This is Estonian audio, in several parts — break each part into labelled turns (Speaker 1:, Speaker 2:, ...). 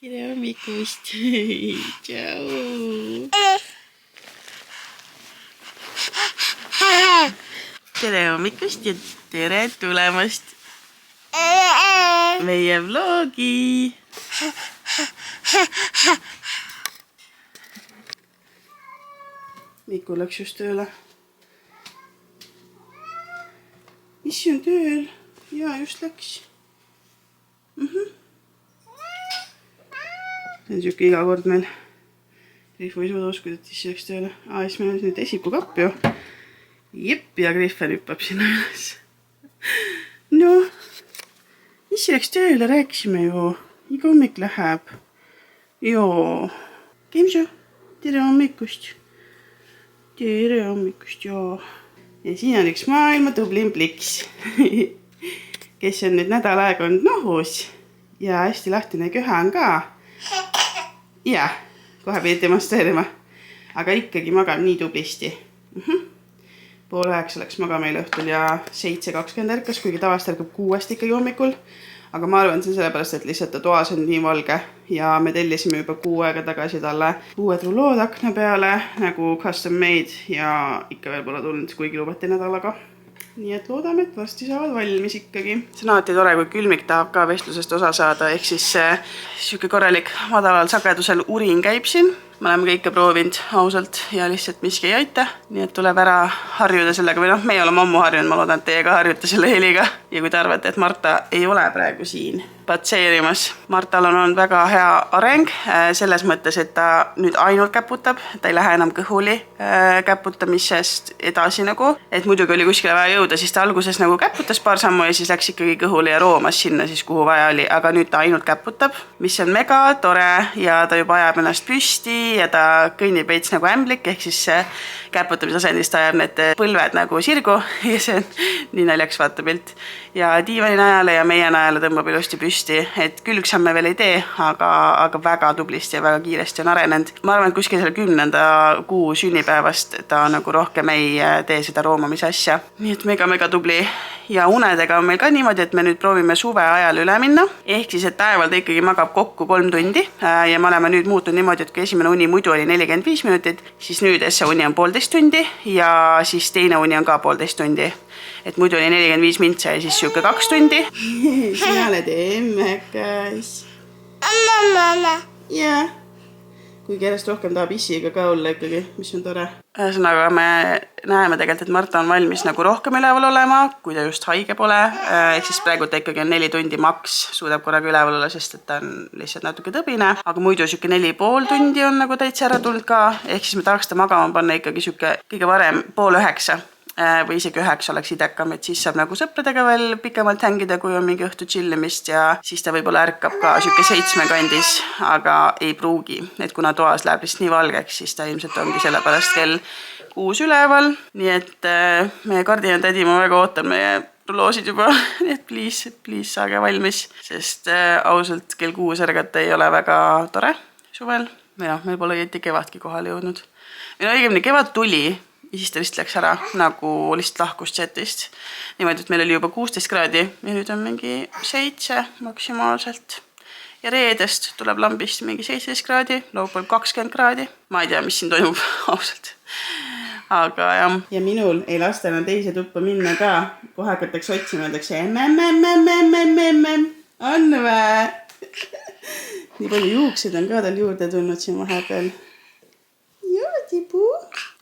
Speaker 1: Tere hommikust. Tšau. Tere hommikust ja tere tulemast meie vlogi. Miku läks just tööle. Issi on tööl. Jaa, just läks. See on siuke iga kord meil. Griffu ei suuda uskuda, et Issi läks tööle. Siis meil on nüüd esikukapp ju. Jep, ja Griffen hüppab sinna üles. No, Issi läks tööle, rääkisime ju. Iga hommik läheb. Joo. Kemsu, tere hommikust. Tere hommikust, joo. Ja siin on üks maailma tublim pliks, kes on nüüd nädal aega olnud nohus ja hästi lahtine köha on ka. Ja, kohe pidi demonstreerima. Aga ikkagi magab nii tublisti. 8:30 läks magama eile õhtul ja 7:20 ärkas, kuigi tavast ärkab 6 ikkagi hommikul. Aga ma arvan, see on sellepärast, et lihtsalt ta toas on nii valge ja me tellisime juba 6 aega tagasi talle uued rulood akna peale nagu custom made ja ikka veel pole tulnud, kuigi lubati nädalaga. Nii et loodame, et varsti saavad valmis ikkagi. See on alati tore, kui külmik tahab ka vestlusest osa saada, ehk siis siuke korralik madalal sagedusel urin käib siin. Me oleme kõike proovinud ausalt ja lihtsalt miski ei aita. Nii et tuleb ära harjuda sellega, või meie oleme ammu harjunud, ma loodan, et teie ka harjute selle heliga. Ja kui te arvate, et Marta ei ole praegu siin patseerimas. Martal on olnud väga hea areng selles mõttes, et ta nüüd ainult käputab. Ta ei lähe enam kõhuli käputamisest edasi nagu. Et muidugi oli kuskile vaja jõuda, siis ta alguses nagu käputas paar sammu ja siis läks ikkagi kõhuli ja roomas sinna siis, kuhu vaja oli. Aga nüüd ta ainult käputab, mis on mega tore ja ta juba ajab ennast püsti ja ta kõnnib veits nagu ämblik, ehk siis käputamise asendist ajab need põlved nagu sirgu ja see on nii naljaks vaata pilt. Ja diivani najale ja meie najale tõmbab ilusti püsti, et külgsamme veel ei tee, aga väga tublisti ja väga kiiresti on arenenud. Ma arvan, et kuskil selle 10. kuu sünnipäevast ta nagu rohkem ei tee seda roomamise asja. Nii et mega tubli. Ja unedega on meil ka niimoodi, et me nüüd proovime suve ajal üle minna. Ehk siis, et päeval ta ikkagi magab kokku 3 tundi ja me oleme nüüd muutunud niimoodi, et kui esimene uni muidu oli 45 minutit, siis nüüd see uni on 1,5 tundi ja siis teine uni on ka 1,5 tundi. Et muidu oli 45 mintsa ja siis siuke 2 tundi. Sina oled emmekas. Mama. Jaa. Kuigi järjest rohkem tahab Issiga ka olla ikkagi, mis on tore. Ühesõnaga me näeme tegelikult, et Marta on valmis nagu rohkem üleval olema, kui ta just haige pole. Ehk siis praegu ta ikkagi on 4 tundi maks, suudab korraga üleval olla, sest et ta on lihtsalt natuke tõbine. Aga muidu siuke 4,5 tundi on nagu täitsa ära tulnud ka. Ehk siis me tahaks ta magama panna ikkagi siuke kõige varem 8:30 või isegi 9 oleks idekam, et siis saab nagu sõpradega veel pikemalt hängida, kui on mingi õhtu chillimist ja siis ta võib-olla ärkab ka siuke 7 kandis, aga ei pruugi. Et kuna toas läheb lihtsalt nii valgeks, siis ta ilmselt ongi sellepärast kell 6 üleval. Nii et meie kardina tädi, ma väga ootan meie ruloosid juba, nii et please saage valmis, sest ausalt kell 6 ärgata ei ole väga tore suvel. Ja meil pole õieti kevadki kohale jõudnud. Või õigemini kevad tuli, ja siis ta lihtsalt läks ära, nagu lihtsalt lahkus chatist. Niimoodi, et meil oli juba 16 kraadi ja nüüd on mingi 7 maksimaalselt. Ja reedest tuleb lambist mingi 17 kraadi, laupäeval 20 kraadi. Ma ei tea, mis siin toimub ausalt. Aga jah. Ja minul ei lasta enam teise tuppa minna ka. Kohe hakatakse otsima, öeldakse on vä. Nii palju juuksed on ka tal juurde tulnud siin vahepeal. Joo, tipu.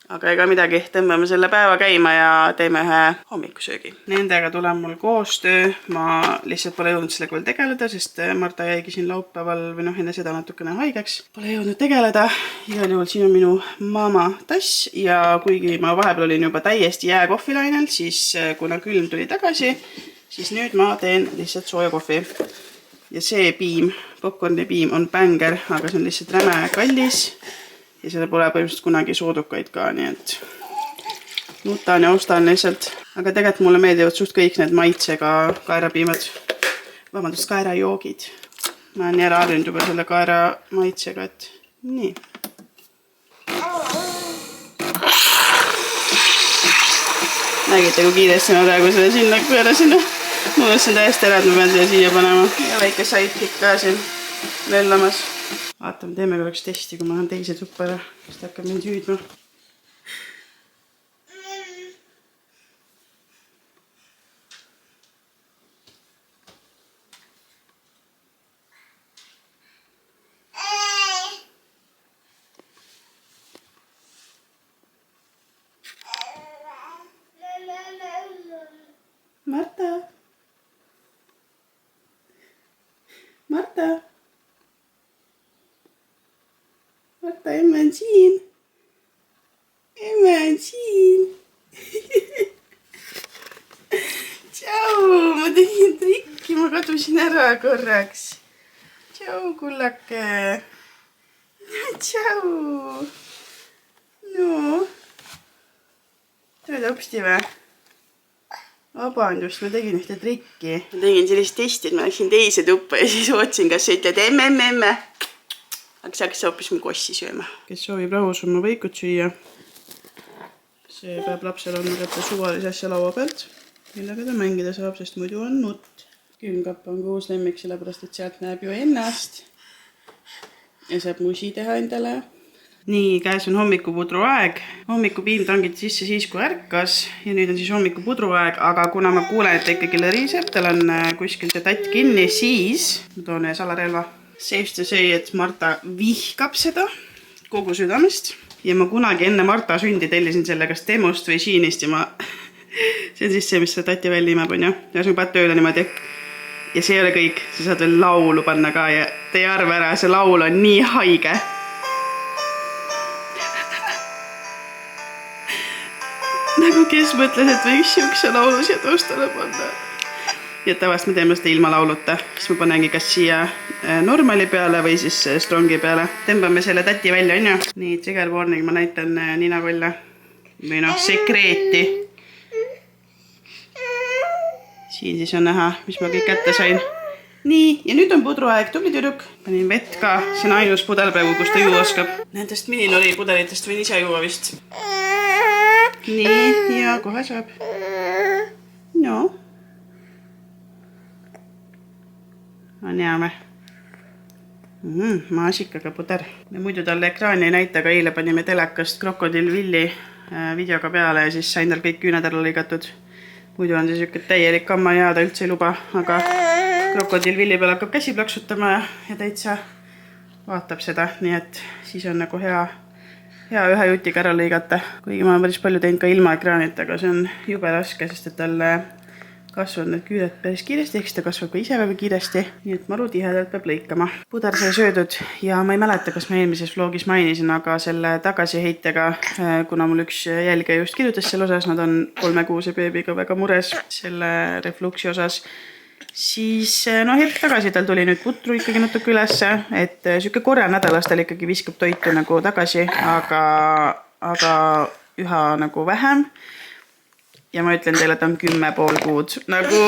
Speaker 1: Aga ega midagi, tõmbame selle päeva käima ja teeme ühe hommikusöögi. Nendega tuleb mul koostöö. Ma lihtsalt pole jõudnud sellega veel tegeleda, sest Marta jäigi siin laupäeval või enne seda natukene haigeks. Pole jõudnud tegeleda. Igal juhul siin on minu mama tass ja kuigi ma vahepeal olin juba täiesti jääkohvilainel, siis kuna külm tuli tagasi, siis nüüd ma teen lihtsalt sooja kohvi. Ja see piim, popcorni piim on bänger, aga see on lihtsalt räme kallis. Ja selle pole põhimõtteliselt kunagi soodukaid ka, nii et nutan ja ostan lihtsalt. Aga tegelikult mulle meeldivad suht kõik need maitsega kaerapiimad. Vabandust, kaerajoogid. Ma olen nii ära harjunud juba selle kaera maitsega, et nii. Nägite, kui kiiresti ma praegu selle sinna pöörasin. Ma mõtlesin täiesti ära, et ma pean selle siia panema. Ja väike sidekick ka siin. lellamas. Vaatame, teeme korraks testi, kui ma olen teise tuppa ära, kas ta hakkab mind hüüdma. Marta. Marta. Marta, emme on siin. Emme on siin. Tšau, ma tegin trikki, ma kadusin ära korraks. Tšau, kullake. Tšau. No. Tuled hopsti või? Vabandust, ma tegin ühte trikki. Ma tegin sellist testi, et ma läksin teise tuppa ja siis otsin, kas sa ütled emme. Aga sa hakkas hoopis mu kossi sööma. Kes soovib rahus oma võikut süüa, see peab lapsel olema kätte suvalise asja laua pealt, millega ta mängida saab, sest muidu on nutt. Külmkapp on ka uus lemmik, sellepärast et sealt näeb ju ennast ja saab musi teha endale. Nii, käes on hommikupudru aeg. Hommikupiim tangiti sisse siis, kui ärkas ja nüüd on siis hommikupudru aeg, aga kuna ma kuulen, et ta ikkagi lõriseb, tal on kuskil see tatt kinni, siis ma toon ühe salarelva. Safe to say, et Marta vihkab seda kogu südamest ja ma kunagi enne Marta sündi tellisin selle kas Temost või Sheinist ja see on siis see, mis see tatti välja imeb, on ju. Ja see on pätt tööle niimoodi ja see ei ole kõik, sa saad veel laulu panna ka ja te ei arva ära, see laul on nii haige. Nagu kes mõtles, et võiks siukse laulu siia taustale panna. Ja tavast me teeme seda ilma lauluta, siis ma panengi kas siia normali peale või siis strongi peale. Tõmbame selle tatti välja, on ju? Nii, trigger warning, ma näitan ninakolle või noh, sekreeti. Siin siis on näha, mis ma kõik kätte sain. Nii, ja nüüd on pudruaeg, tubli tüdruk. Panin vett ka, see on ainus pudelpeagu, kus ta juua oskab. Nendest mininoli pudelitest võin ise juua vist. Nii, ja kohe saab. No. On hea või? Maasikaga puder. Me muidu talle ekraani ei näita, aga eile panime telekast Krokodil Villi videoga peale ja siis sain tal kõik küüned ära lõigatud. Muidu on see siuke täielik kamma ja ta üldse ei luba, aga Krokodil Villi peal hakkab käsi plaksutama ja täitsa vaatab seda, nii et siis on nagu hea ühe jutiga ära lõigata. Kuigi ma olen päris palju teinud ka ilma ekraanita, aga see on jube raske, sest et tal kasvavad need küüned päris kiiresti, eks ta kasvab ka ise väga kiiresti, nii et maru tihedalt peab lõikama. Puder sai söödud ja ma ei mäleta, kas ma eelmises vlogis mainisin, aga selle tagasiheitega, kuna mul üks jälgija just kirjutas selle osas, nad on 3-kuuse beebiga väga mures selle refluksi osas, siis no hetk tagasi tal tuli nüüd putru ikkagi natuke ülesse, et siuke korra nädalas tal ikkagi viskab toitu nagu tagasi, aga üha nagu vähem. Ja ma ütlen teile, et on 10,5 kuud. Nagu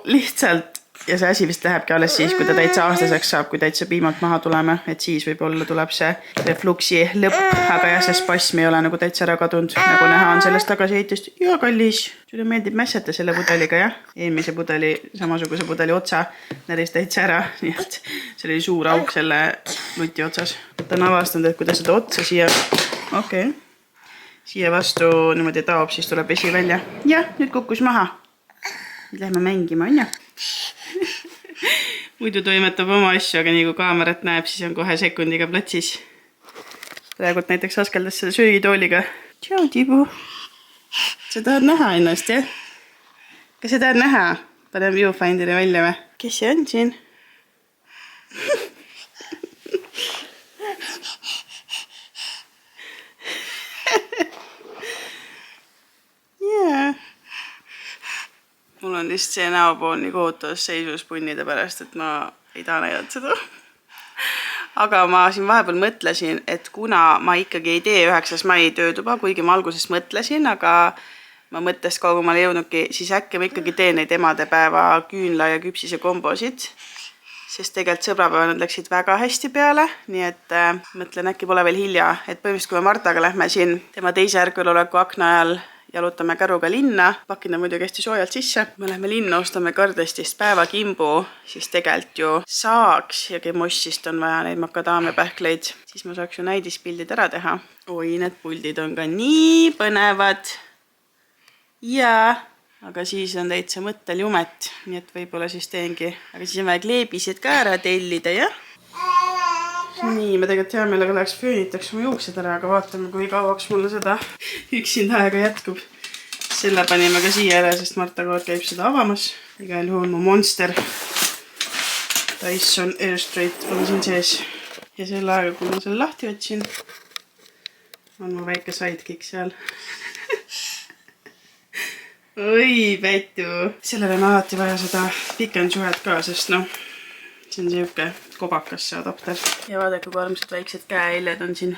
Speaker 1: lihtsalt, ja see asi vist lähebki alles siis, kui ta täitsa aastaseks saab, kui täitsa piimalt maha tuleme, et siis võib-olla tuleb see refluksi lõpp, aga jah, see spasm ei ole nagu täitsa ära kadunud, nagu näha on sellest tagasiheitust. Ja kallis, sulle meeldib mässata selle pudeliga, jah? Eelmise pudeli, samasuguse pudeli otsa näris täitsa ära, nii et see oli suur auk selle luti otsas. Ta on avastanud, et kui ta seda otsa siia, siia vastu niimoodi taob, siis tuleb vesi välja. Jah, nüüd kukkus maha. Nüüd lähme mängima, on ju? Muidu toimetab oma asju, aga nii kui kaamerat näeb, siis on kohe sekundiga platsis. Praegult näiteks askeldas selle söögitooliga. Tšau, Tibu. Sa tahad näha ennast, jah? Kas sa tahad näha? Panen viewfinderi välja või? Kes see on siin? Mul on lihtsalt see näopool nii kohutavas seisus punnide pärast, et ma ei taha näidata seda. Aga ma siin vahepeal mõtlesin, et kuna ma ikkagi ei tee 9. mai töötuba, kuigi ma alguses mõtlesin, aga ma mõttest kaugumale jõudnudki, siis äkki ma ikkagi teen neid emadepäeva küünla ja küpsise kombosid, sest tegelikult sõbrapäeva nad läksid väga hästi peale, nii et mõtlen, äkki pole veel hilja, et põhimõtteliselt kui me Martaga lähme siin tema teise ärkveloleku akna ajal jalutame käruga linna, pakin ta muidugi hästi soojalt sisse. Me läheme linna, ostame Kardestist päevakimbu, siis tegelikult ju saaks ja Gemossist on vaja neid makadaamiapähkleid. Siis ma saaks ju näidispildid ära teha. Oi, need puldid on ka nii põnevad. Jaa, aga siis on täitsa mõttel jumet, nii et võib-olla siis teengi. Aga siis on vaja kleebised ka ära tellida, jah? Nii, me tegelikult hea meelega läheks föönitaks oma juuksed ära, aga vaatame, kui kauaks mulle seda üksinda aega jätkub. Selle panime ka siia ära, sest Marta kood käib seda avamas. Igal juhul mu Monster Dyson Airstraight on siin sees. Ja selle aega, kui ma selle lahti võtsin, on mu väike sidekick seal. Oi, Pätu! Sellele on alati vaja seda pikendsuhet ka, sest noh, see on siuke kobakas see adapter. Ja vaadake, kui armsad väiksed käehiljed on siin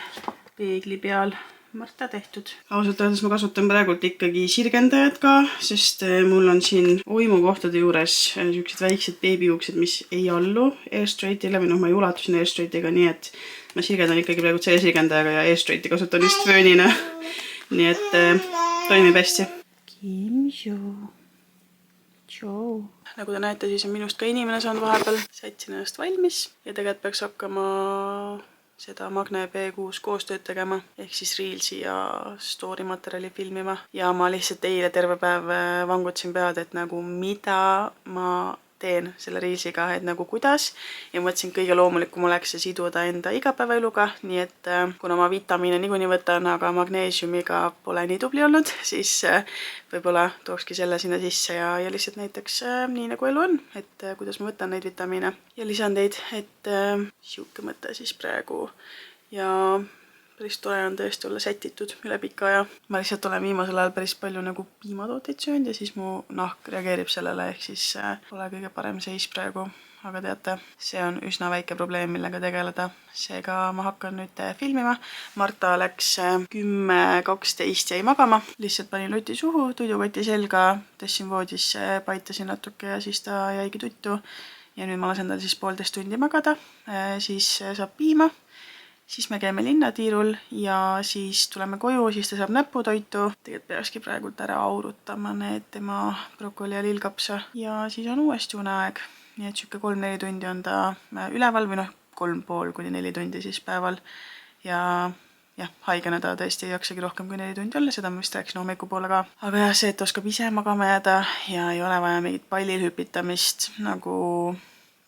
Speaker 1: peegli peal Marta tehtud. Ausalt öeldes ma kasutan praegult ikkagi sirgendajad ka, sest mul on siin oimukohtade juures siuksed väiksed beebijuuksed, mis ei allu Airstraightile või noh, ma ei ulatu siin Airstraightiga, nii et ma sirgendan ikkagi praegult selle sirgendajaga ja Airstraighti kasutan just föönina. Nii et toimib hästi. Kimju. Tšau. Nagu te näete, siis on minust ka inimene saanud vahepeal. Sätsin ennast valmis ja tegelikult peaks hakkama seda Magne B6 koostööd tegema, ehk siis Reelsi ja story materjali filmima. Ja ma lihtsalt eile terve päev vangutsin pead, et nagu mida ma teen selle Reelsiga, et nagu kuidas. Ja mõtlesin, kõige loomulikum oleks see siduda enda igapäevaeluga, nii et kuna ma vitamiine niikuinii võtan, aga magneesiumiga pole nii tubli olnud, siis võib-olla tookski selle sinna sisse ja lihtsalt näiteks nii nagu elu on, et kuidas ma võtan neid vitamiine ja lisandeid, et siuke mõte siis praegu ja päris tore on tõesti olla sätitud üle pika aja. Ma lihtsalt olen viimasel ajal päris palju nagu piimatooteid söönud ja siis mu nahk reageerib sellele, ehk siis pole kõige parem seis praegu. Aga teate, see on üsna väike probleem, millega tegeleda. Seega ma hakkan nüüd filmima. Marta läks 10:12 jäi magama. Lihtsalt panin luti suhu, tudukoti selga, tõssin voodisse, paitasin natuke ja siis ta jäigi tuttu. Ja nüüd ma lasen tal siis 1,5 tundi magada. Siis saab piima. Siis me käime linnatiirul ja siis tuleme koju, siis ta saab näputoitu. Tegelikult peakski praegult ära aurutama need tema brokoli ja lillkapsa. Ja siis on uuesti uneaeg. Nii et siuke 3-4 tundi on ta üleval või noh, 3,5 kuni 4 tundi siis päeval. Ja haigena ta tõesti ei jaksagi rohkem kui 4 tundi olla, seda ma vist rääksin hommikupoole ka. Aga jah, see, et oskab ise magama jääda ja ei ole vaja mingit pallil hüpitamist, nagu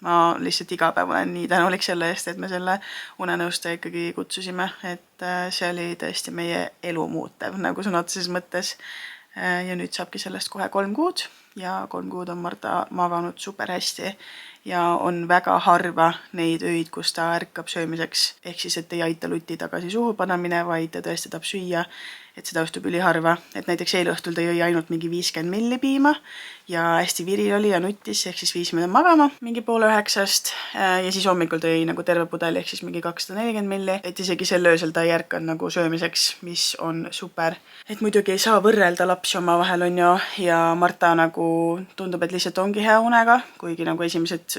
Speaker 1: ma lihtsalt iga päev olen nii tänulik selle eest, et me selle unenõustaja ikkagi kutsusime, et see oli tõesti meie elu muutev, nagu sõna otseses mõttes. Ja nüüd saabki sellest kohe 3 kuud ja 3 kuud on Marta maganud super hästi ja on väga harva neid öid, kus ta ärkab söömiseks, ehk siis, et ei aita luti tagasi suhu panemine, vaid ta tõesti tahab süüa, et seda õhtub üliharva. Et näiteks eile õhtul ta jõi ainult mingi 50 milli piima ja hästi viril oli ja nuttis, ehk siis viis minna magama mingi 8:30 ja siis hommikul ta jõi nagu terve pudeli, ehk siis mingi 240 milli, et isegi sel öösel ta ei ärkanud nagu söömiseks, mis on super. Et muidugi ei saa võrrelda lapsi omavahel on ju, ja Marta nagu tundub, et lihtsalt ongi hea unega, kuigi nagu esimesed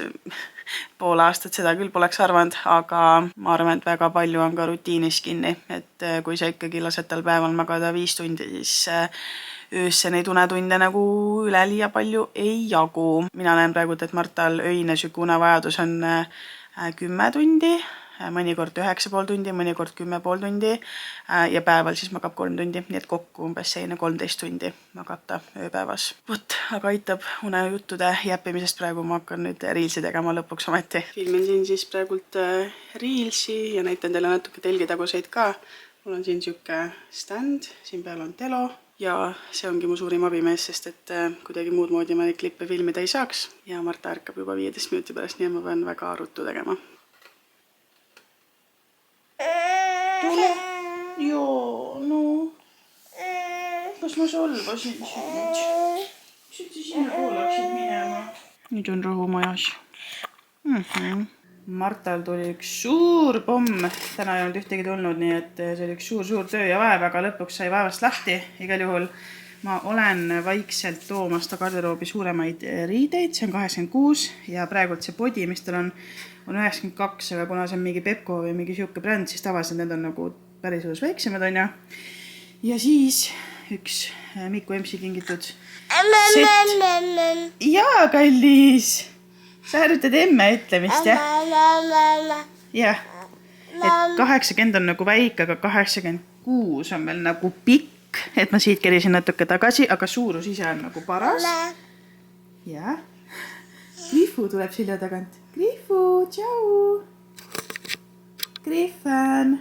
Speaker 1: pool aastat seda küll poleks arvanud, aga ma arvan, et väga palju on ka rutiinis kinni, et kui sa ikkagi lased tal päeval magada 5 tundi, siis öösse neid unetunde nagu üleliia palju ei jagu. Mina näen praegu, et Martal öine süke unevajadus on 10 tundi, mõnikord 9,5 tundi, mõnikord 10,5 tundi ja päeval siis magab 3 tundi, nii et kokku umbes 13 tundi magab ta ööpäevas. Vot, aga aitab unejuttude jäppimisest praegu, ma hakkan nüüd Reelsi tegema lõpuks ometi. Filmin siin siis praegult Reelsi ja näitan teile natuke telgitaguseid ka. Mul on siin siuke stand, siin peal on telo ja see ongi mu suurim abimees, sest et kuidagi muud moodi ma neid klippe filmida ei saaks. Ja Marta ärkab juba 15 minuti pärast, nii et ma pean väga ruttu tegema. Tule. Joo, no. Kas ma solvasin sind? Mis sa sinna poolaksid minema? Nüüd on rahu majas. Martal tuli üks suur pomm. Täna ei olnud ühtegi tulnud, nii et see oli üks suur töö ja vaev, aga lõpuks sai vaevast lahti. Igal juhul ma olen vaikselt toomas ta garderoobi suuremaid riideid, see on 86 ja praegult see body, mis tal on 92, aga kuna see on mingi Pepco või mingi siuke bränd, siis tavaliselt need on nagu päris väiksemad on ja. Ja siis üks Miku Emsi kingitud set. Jaa, kallis! Sa harjutad emme ütlemist, jah? Jah. Et 80 on nagu väike, aga 86 on veel nagu pikk. Et ma siit kerisin natuke tagasi, aga suurus ise on nagu paras. Jah. Grifu tuleb silja tagant. Grifu, tšau! Griffan!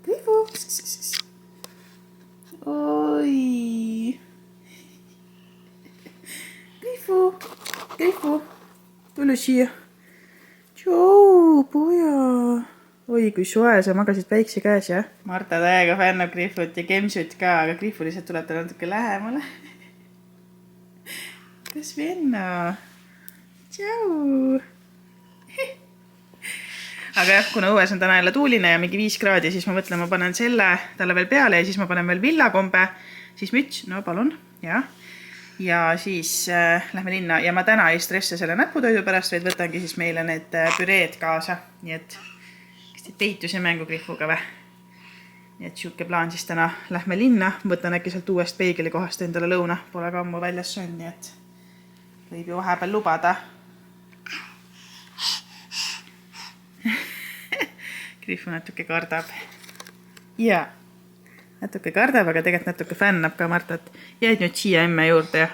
Speaker 1: Grifu! Oi! Grifu! Tule siia! Tšau, poja! Oi, kui soe, sa magasid väikse käes, jah? Marta täiega fännab Grifut ja Kemsut ka, aga Grifu lihtsalt tuleb ta natuke lähemale. Kas venna? Tšau! Aga jah, kuna õues on täna jälle tuuline ja mingi 5 kraadi, siis ma mõtlen, ma panen selle talle veel peale ja siis ma panen veel villakombe, siis müts, no palun, jah. Ja siis lähme linna ja ma täna ei stresse selle näputoidu pärast, vaid võtangi siis meile need püreed kaasa. Nii et kas te peitusi mängu Grifuga või? Nii et siuke plaan siis täna lähme linna, võtan äkki sealt uuest peigeli kohast endale lõuna, pole ka ammu väljas on, nii et võib ju vahepeal lubada. Grifu natuke kardab. Ja, natuke kardab, aga tegelikult natuke fännab ka Martat. Jäid nüüd siia emme juurde.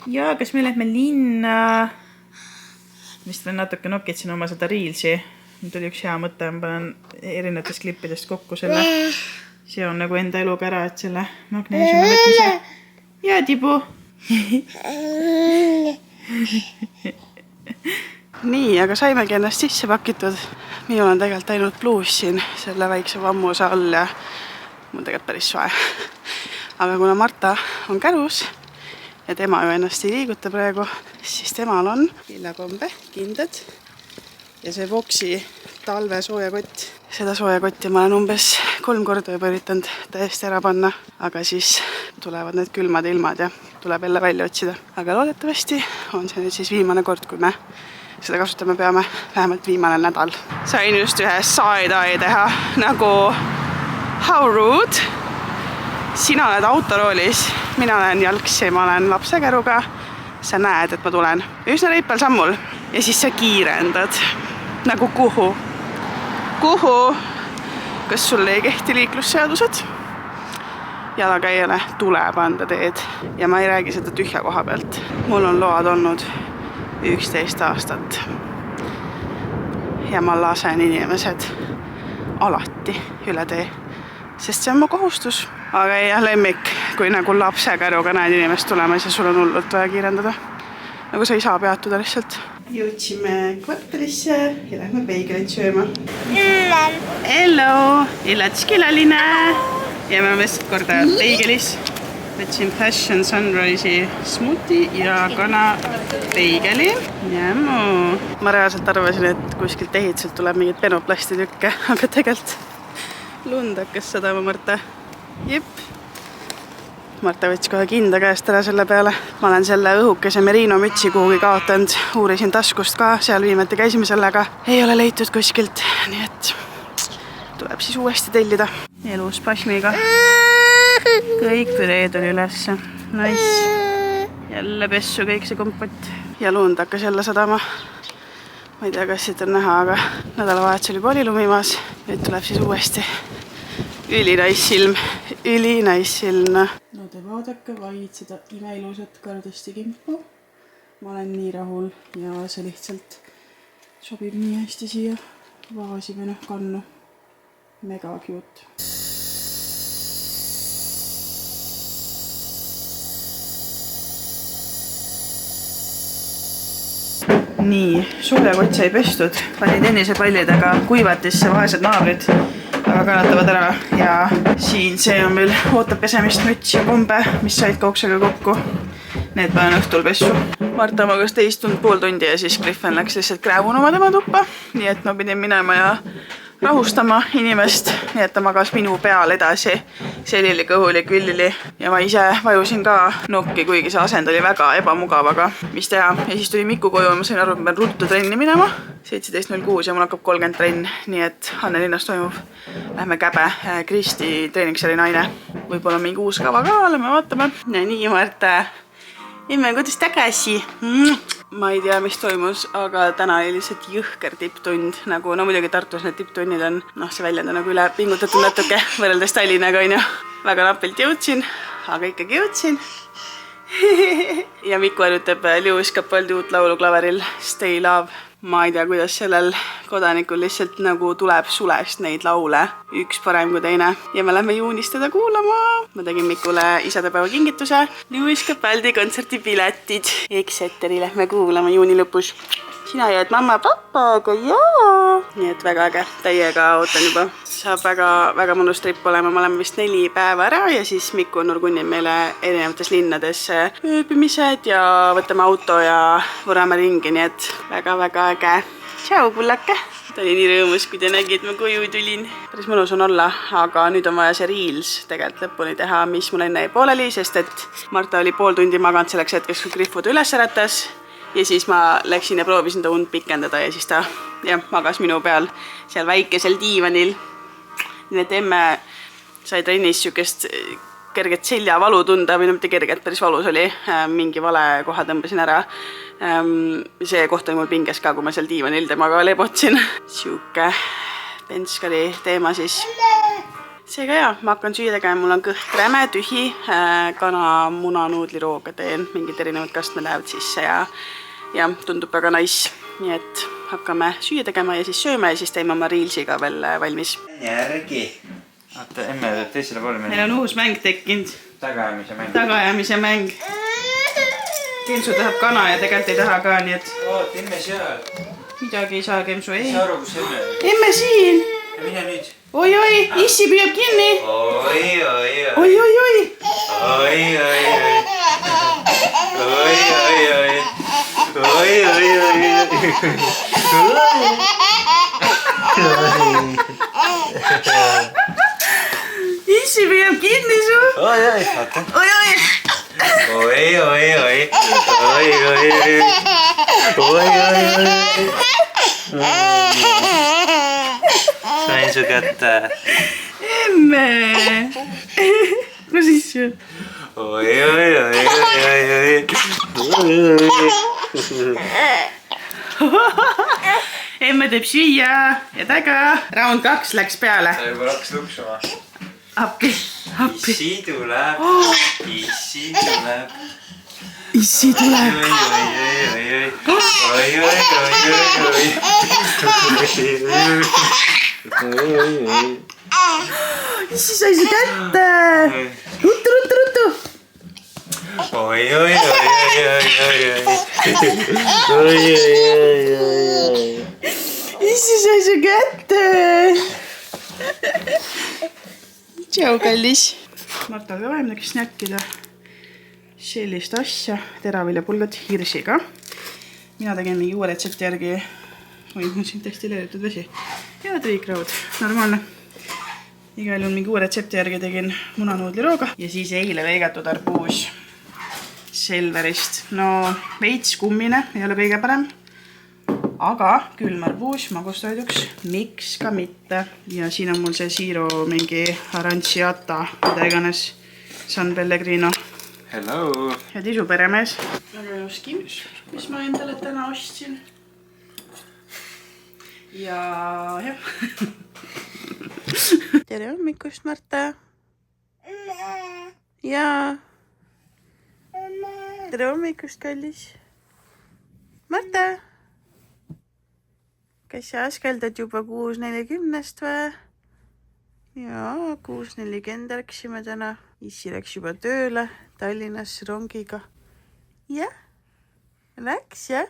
Speaker 1: Ja, kas me lähme linna? Vist veel natuke nokitsin oma seda Reelsi. Nüüd oli üks hea mõte, ma panen erinevatest klippidest kokku selle. See on nagu enda eluga ära, et selle magneesiumi võtmise. Ja, Tibu! Nii, aga saimegi ennast sisse pakitud. Minul on tegelikult ainult pluus siin selle väikse vammuse all ja mul tegelikult päris soe. Aga kuna Marta on kärus ja tema ju ennast ei liiguta praegu, siis temal on villakombe, kindad ja see Voxi talve soojakott. Seda soojakotti ma olen umbes 3 korda juba üritanud täiesti ära panna, aga siis tulevad need külmad ilmad ja tuleb jälle välja otsida. Aga loodetavasti on see nüüd siis viimane kord, kui me seda kasutame peame vähemalt viimane nädal. Sain just ühe side-eye teha, nagu how rude. Sina oled autoroolis, mina olen jalgsi, ma olen lapsekäruga. Sa näed, et ma tulen üsna reipal sammul ja siis sa kiirendad. Nagu kuhu? Kuhu? Kas sulle ei kehti liiklusseadused? Jalakäijale tuleb anda teed ja ma ei räägi seda tühja koha pealt. Mul on load olnud 11 aastat ja ma lasen inimesed alati üle tee, sest see on mu kohustus. Aga ei lemmik, kui nagu lapsekäruga näed inimest tulemas ja sul on hullult vaja kiirendada. Nagu sa ei saa peatuda lihtsalt. Jõudsime kvartalisse ja lähme peigelit sööma. Hello! Illatš külaline! Ja me oleme korda peigelis. Võtsin Passion Sunrise'i smoothie ja kana peigeli. Jämmu. Ma reaalselt arvasin, et kuskilt ehitselt tuleb mingid penoplastitükke, aga tegelikult lund hakkas sadama Marta. Jep. Marta võttis kohe kinda käest ära selle peale. Ma olen selle õhukese merino mütsi kuhugi kaotanud. Uurisin taskust ka, seal viimati käisime sellega. Ei ole leitud kuskilt, nii et tuleb siis uuesti tellida. Elus pasmiga. Kõik püreed oli ülesse. Nice. Jälle pessu kõik see kompott. Ja lund hakkas jälle sadama. Ma ei tea, kas siit on näha, aga nädalavahetusel juba oli lumimaas. Nüüd tuleb siis uuesti ülinaisilm. Ülinaisilm. No te vaadake vaid seda imeilusat kardesti kimpu. Ma olen nii rahul ja see lihtsalt sobib nii hästi siia vaasi või kannu. Mega cute. Nii, soojakott sai pestud, pani tennisepallidega kuivatisse vaesed naabrid, aga kannatavad ära ja siin see on veel ootab pesemist müts ja kombe, mis said kauksega kokku. Need panen õhtul pessu. Marta magas 2,5 tundi ja siis Griffin läks lihtsalt kräävunuma tema tuppa, nii et ma pidin minema ja rahustama inimest, nii et ta magas minu peal edasi selili kõhulik üllili ja ma ise vajusin ka nokki, kuigi see asend oli väga ebamugav, aga mis teha. Ja siis tuli Miku koju ja ma sain aru, et ma pean ruttu trenni minema 17.06 ja mul hakkab 30 trenn, nii et Annelinnas toimub. Lähme käbe, Kristi treeningsali naine. võib-olla mingi uus kava ka oleme, vaatame. Ja nii, Marta, emme kodus tagasi. Ma ei tea, mis toimus, aga täna oli lihtsalt jõhker tipptund. Nagu, no muidugi Tartus need tipptunnid on, noh, see väljend on nagu üle pingutatud natuke võrreldes Tallinnaga, on ju. Väga napilt jõudsin, aga ikkagi jõudsin. Ja Miku harjutab Lewis Capaldi uut laulu klaveril Stay Love. Ma ei tea, kuidas sellel kodanikul lihtsalt nagu tuleb sulest neid laule. Üks parem kui teine. Ja me lähme juunis teda kuulama. Ma tegin Mikule isadepäeva kingituse. Lewis Capaldi kontsertipiletid. Exeteri lähme kuulama juuni lõpus. Sina jääd mamma papaga, jaa! Nii et väga äge. Täiega ootan juba. Saab väga mõnus trip olema. Me oleme vist 4 päeva ära ja siis Miku nurgunnib meile erinevates linnades ööbimised ja võtame auto ja võrame ringi, nii et väga äge. Tšau, pullake! Ta oli nii rõõmus, kui ta nägi, et ma koju tulin. Päris mõnus on olla, aga nüüd on vaja see Reels tegelikult lõpuni teha, mis mul enne ei pooleli, sest et Marta oli pool tundi maganud selleks hetkeks, kui Griffu ta üles äratas. Ja siis ma läksin ja proovisin ta und pikendada ja siis ta magas minu peal seal väikesel diivanil. Nii et emme sai trennis sükest kerget seljavalu tunda, või mitte kerget, päris valus oli. Mingi vale koha tõmbasin ära. See koht oli mul pinges ka, kui ma seal diivanil temaga lebotsin. Siuke penskari teema siis. Seega ja, ma hakkan süüa tegema, mul on kõht räme, tühi, kana munanuudlirooga teen, mingid erinevad kastmed lähevad sisse ja tundub väga nice. Nii et hakkame süüa tegema ja siis sööme ja siis teeme oma Reelsiga veel valmis.
Speaker 2: Järgi. Oota, emme tuleb teisele poole minna.
Speaker 1: Meil on uus mäng tekkinud.
Speaker 2: Tagaajamise mäng.
Speaker 1: Kemsu tahab kana ja tegelikult ei taha ka, nii et...
Speaker 2: Oot, emme seal.
Speaker 1: Midagi ei saa, Kemsu ei.
Speaker 2: Saa aru, kus emme on?
Speaker 1: Emme siin!
Speaker 2: Ja mine nüüd.
Speaker 1: Oi, issi püüab kinni!
Speaker 2: Oi.
Speaker 1: Oi. Issi püüab kinni su!
Speaker 2: Oi, vaata.
Speaker 1: Oi.
Speaker 2: Sain su kätte.
Speaker 1: Emme! Kus issi on?
Speaker 2: Oi.
Speaker 1: Emme teeb süüa ja taga. Round 2 läks peale.
Speaker 2: Ta juba hakkas luksuma.
Speaker 1: Appi.
Speaker 2: Issi tuleb.
Speaker 1: Issi tuleb. Issi sai su kätte. Ruttu.
Speaker 2: Oi.
Speaker 1: Issi sai su kätte. Tšau, kallis. Marta ka vajem nägi snäkkida sellist asja, teraviljapulgad hirsiga. Mina tegin mingi uue retsepti järgi. Oi, mul siin destilleeritud vesi. Ja triikraud, normaalne. Igal juhul mingi uue retsepti järgi tegin munanuudlirooga. Ja siis eile lõigatud arbuus Selverist. No, veits kummine, ei ole kõige parem. Aga külm arbuus, magustoiduks, miks ka mitte. Ja siin on mul see Siiro mingi aranciata, mida iganes San Pellegrino.
Speaker 2: Hello.
Speaker 1: Ja tisu peremees. Väga ilus kimps, mis ma endale täna ostsin. Ja jah. Tere hommikust, Marta. Ja. Tere hommikust, kallis. Marta. Kas sa askeldad juba 6.40 või? Jaa, 6.40 läksime täna. Issi läks juba tööle Tallinnas rongiga. Jah? Läks, jah?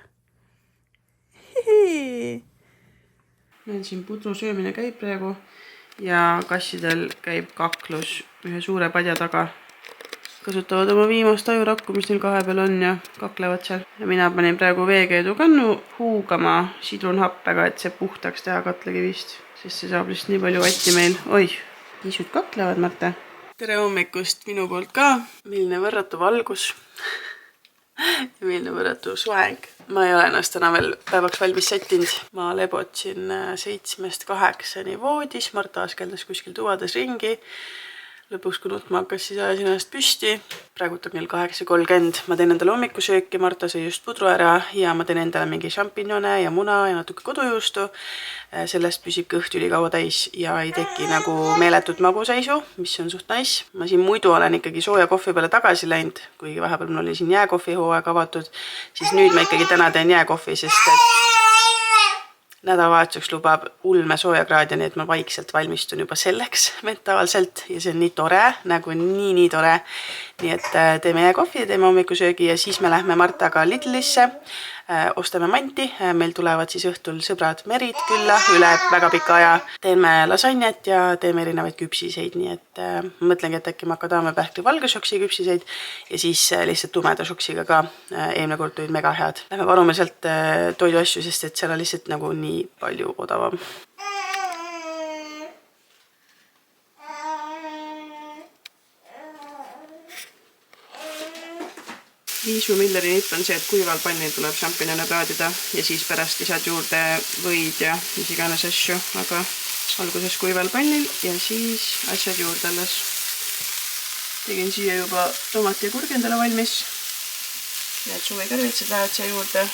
Speaker 1: Meil siin pudru söömine käib praegu ja kassidel käib kaklus ühe suure padja taga. Kasutavad oma viimast ajurakku, mis neil 2 peal on ja kaklevad seal. Ja mina panin praegu veekeedu kannu huugama sidrunhappega, et see puhtaks teha katlekivist, sest see saab lihtsalt nii palju vatti meil. Oi, isud kaklevad, Marta. Tere hommikust minu poolt ka. Milline võrratu valgus. Milline võrratu soeng. Ma ei ole ennast täna veel päevaks valmis sättinud. Ma lebotsin 7-8 voodis. Marta askeldas kuskil tuvades ringi. lõpuks kui nutma hakkas, siis ajasin ennast püsti. Praegult on kell 8:30. Ma teen endale hommikusööki, Marta sõi just pudru ära ja ma teen endale mingi šampignone ja muna ja natuke kodujuustu. Sellest püsib kõht ülikaua täis ja ei teki nagu meeletut maguseisu, mis on suht nice. Ma siin muidu olen ikkagi sooja kohvi peale tagasi läinud, kuigi vahepeal mul oli siin jääkohvi hooaeg avatud, siis nüüd ma ikkagi täna teen jääkohvi, sest et nädalavahetuseks lubab ulme soojakraadi, nii et ma vaikselt valmistun juba selleks mentaalselt ja see on nii tore, nagu nii tore. Nii et teeme jääkohvi ja teeme hommikusöögi ja siis me lähme Martaga Lidlisse, ostame manti, meil tulevad siis õhtul sõbrad Merid külla üle väga pika aja. Teeme lasagnet ja teeme erinevaid küpsiseid, nii et ma mõtlengi, et äkki makadaamiapähkli valge šoksi küpsiseid ja siis lihtsalt tumeda šoksiga ka. Eelmine kord tulid mega head. Lähme varume sealt toiduasju, sest et seal on lihtsalt nagu nii palju odavam. Liisu Milleri nipp on see, et kuival pannil tuleb šampignone praadida ja siis pärast lisad juurde võid ja mis iganes asju, aga alguses kuival pannil ja siis asjad juurde alles. Tegin siia juba tomati ja kurgi endale valmis. Need suvekarvitsad lähevad siia juurde.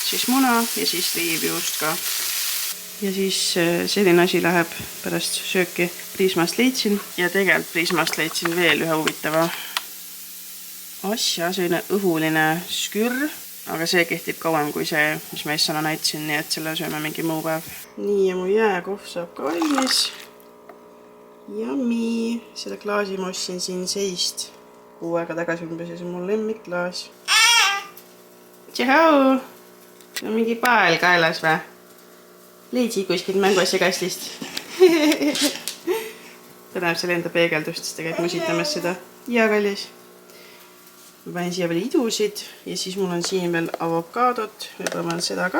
Speaker 1: Siis muna ja siis liivjuust ka. Ja siis selline asi läheb pärast sööki. Prismast leidsin ja tegelikult Prismast leidsin veel ühe huvitava asja, selline õhuline skürr, aga see kehtib kauem kui see, mis ma essana näitasin, nii et selle sööme mingi muu päev. Nii ja mu jääkohv saab ka valmis. Yummy! Seda klaasi ma ostsin siin seist. Kuu aega tagasi umbes ja see on mul lemmikklaas. Tšehau! See on mingi pael kaelas või? Leidsid kuskilt mänguasjakastist. Ta näeb selle enda peegeldust, siis ta käib musitamas seda. Ja kallis. Ma panin siia veel idusid ja siis mul on siin veel avokaadot, võib-olla seda ka.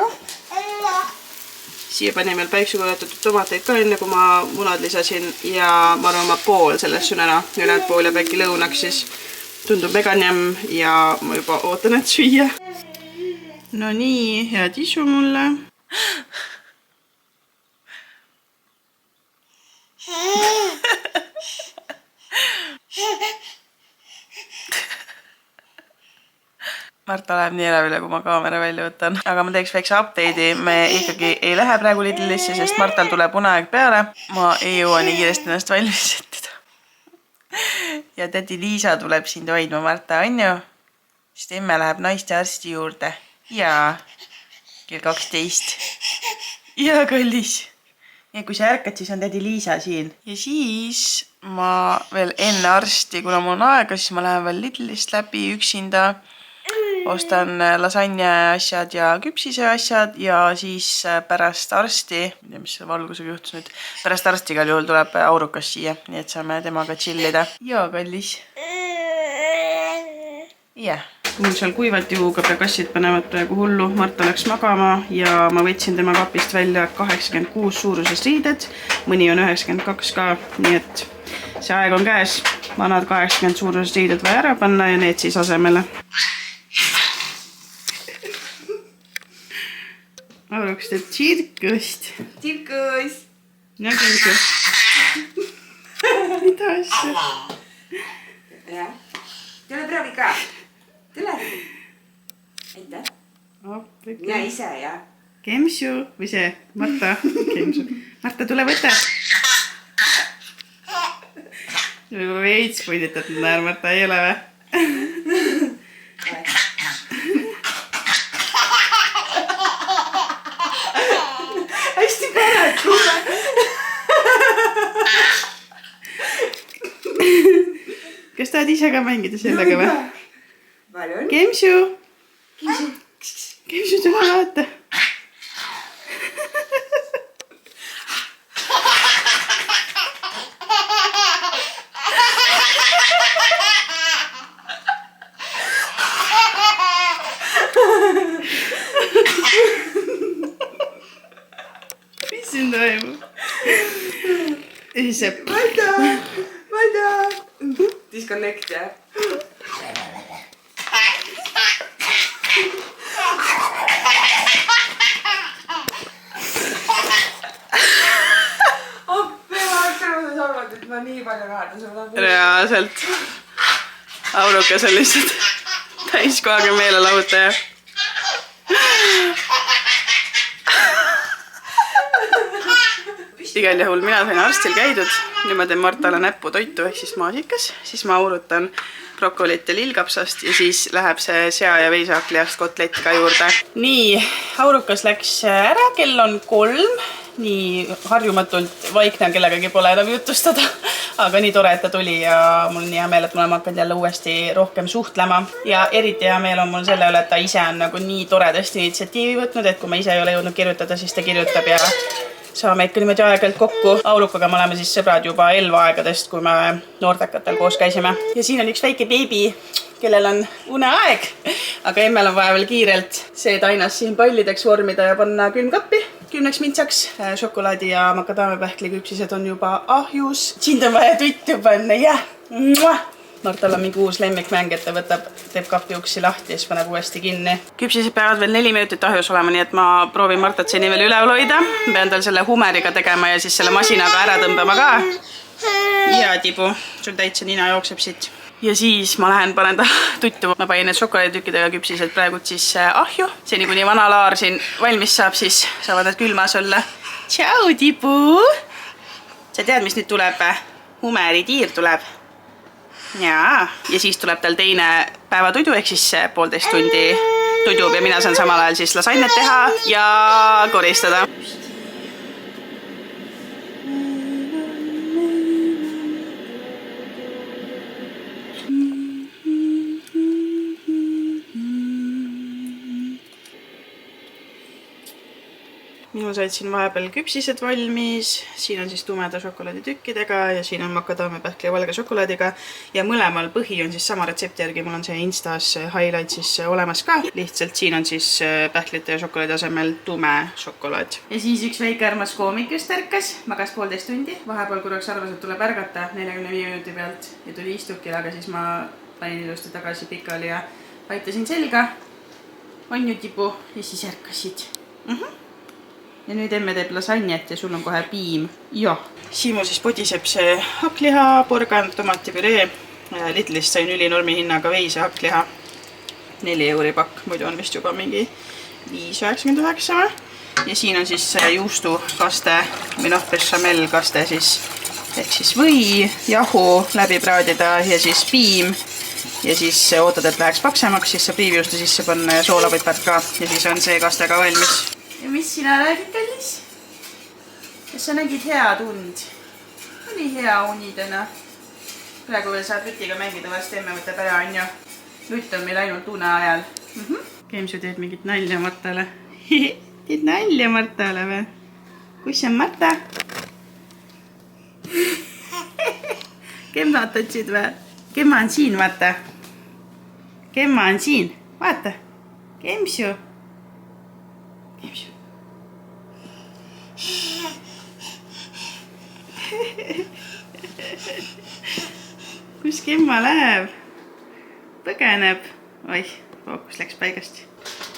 Speaker 1: Siia panin veel päiksukorratatud tomateid ka enne, kui ma munad lisasin ja ma arvan, ma pool sellest sun ära, ülejäänud pool jääb äkki lõunaks, siis tundub mega njämm ja ma juba ootan, et süüa. No nii, head isu mulle. Marta läheb nii elevile, kui ma kaamera välja võtan. Aga ma teeks väikse update'i. Me ikkagi ei lähe praegu Lidlisse, sest Martal tuleb uneaeg peale. Ma ei jõua nii kiiresti ennast valmis settida. Ja tädi Liisa tuleb sind hoidma, Marta, on ju? Sest emme läheb naiste arsti juurde. Ja kell 12. Ja kallis. Ja kui sa ärkad, siis on tädi Liisa siin. Ja siis ma veel enne arsti, kuna mul on aega, siis ma lähen veel Lidlist läbi üksinda. Ostan lasagne asjad ja küpsise asjad ja siis pärast arsti, mis selle valgusega juhtus nüüd, pärast arsti igal juhul tuleb aurukas siia, nii et saame temaga chillida. Ja kallis. Jah. Mul seal kuivad juhuga kassid panevad praegu hullu. Marta läks magama ja ma võtsin tema kapist välja 86 suuruses riided. Mõni on 92 ka, nii et see aeg on käes. Vanad 80 suuruses riided vaja ära panna ja need siis asemele. Auruks teeb tsirkust.
Speaker 3: Tsirkus!
Speaker 1: Nägin ka. Mida asja?
Speaker 3: Jah. Tule proovi ka. Tule. Aitäh. Mina ise, jah.
Speaker 1: Kemsu või see? Marta. Kemsu. Marta, tule võta. Juba veits puiditatud näär, Marta ei ole või?
Speaker 3: Hästi parat, kuule.
Speaker 1: Kas tahad ise ka mängida sellega või?
Speaker 3: Palun.
Speaker 1: Kemsu! Kemsu, tule vaata! Mis siin toimub? Sepp.
Speaker 3: Valda! Disconnect, jah? Appi, ma hakkan saanud, et ma nii palju kaarda suudan.
Speaker 1: Reaalselt. Aurukas on lihtsalt täiskohaga meelelahutaja. Igal juhul mina sain arstil käidud. Nüüd ma teen Martale näppu toitu ehk siis maasikas. Siis ma aurutan brokolit ja lillkapsast ja siis läheb see sea- ja veisahklihast kotlett ka juurde. Nii, aurukas läks ära, kell on 3. Nii harjumatult vaikne, kellegagi pole enam jutustada. Aga nii tore, et ta tuli ja mul on hea meel, et me oleme hakanud jälle uuesti rohkem suhtlema. Ja eriti hea meel on mul selle üle, et ta ise on nagu nii toredasti initsiatiivi võtnud, et kui ma ise ei ole jõudnud kirjutada, siis ta kirjutab ja saame ikka niimoodi aeg-ajalt kokku. Aurukaga me oleme siis sõbrad juba elvaaegadest, kui me noortekatel koos käisime. Ja siin on üks väike beebi, kellel on uneaeg, aga emmel on vaja veel kiirelt see tainas siin pallideks vormida ja panna külmkappi 10 mintsaks. Šokolaadi ja makadaamiapähkli küpsised on juba ahjus. Siin on vaja tuttu panna, jah. Martal on mingi uus lemmikmäng, et ta teeb kapi uksi lahti ja siis paneb uuesti kinni. Küpsised peavad veel 4 minutit ahjus olema, nii et ma proovin Martat seni veel üleval hoida. Pean tal selle humeriga tegema ja siis selle masinaga ära tõmbama ka. Ja tibu, sul täitsa nina jookseb siit. Ja siis ma lähen panen ta tuttu. Ma panin need šokolaaditükkidega küpsised praegult siis ahju. Seni kuni vana laar siin valmis saab, siis saavad need külmas olla. Tšau, tibu! Sa tead, mis nüüd tuleb? Humeritiir tuleb. Ja siis tuleb tal teine päevatuidu ehk siis 1,5 tundi tudub ja mina saan samal ajal siis lasagnet teha ja koristada. Minu said siin vahepeal küpsised valmis, siin on siis tumeda šokolaaditükkidega ja siin on makadaamiapähkli ja valge šokolaadiga ja mõlemal põhi on siis sama retsepti järgi, mul on see Instas highlight siis olemas ka, lihtsalt siin on siis pähklite ja šokolaadi asemel tume šokolaad. Ja siis üks väike armas koomik just ärkas, magas 1,5 tundi, vahepeal korraks arvas, et tuleb ärgata 45 minuti pealt ja tuli istukil, aga siis ma panin ilusti tagasi pikali ja paitasin selga, on ju tibu ja siis ärkasid. Ja nüüd emme teeb lasagnet ja sul on kohe piim. Ja. Siimu siis podiseb see hakkliha, porgan, tomatipüree. Lidlist sain ülinormi hinnaga veis ja hakkliha. 4 euri pakk, muidu on vist juba mingi 5,99. Ja siin on siis juustukaste või bechamel-kaste siis. Ehk siis või, jahu läbi praadida ja siis piim. Ja siis ootad, et läheks paksemaks, siis saab riivjuustu sisse panna ja soolapipert ka. Ja siis on see kaste ka valmis. Ja mis sina räägid, kallis? Kas sa nägid hea tund? Oli hea uni täna. Praegu veel saab Lütiga mängida, vast emme võtab ära, on ju. Lütt on meil ainult une ajal. Keemsu teed mingit nalja Martale. Teed nalja Martale või? Kus on Marta? Kemmat otsid või? Kemma on siin, vaata. Kemma on siin, vaata. Kemsu. Kemsu. Kus Kemma läheb? Põgeneb. Oih, fookus läks paigast.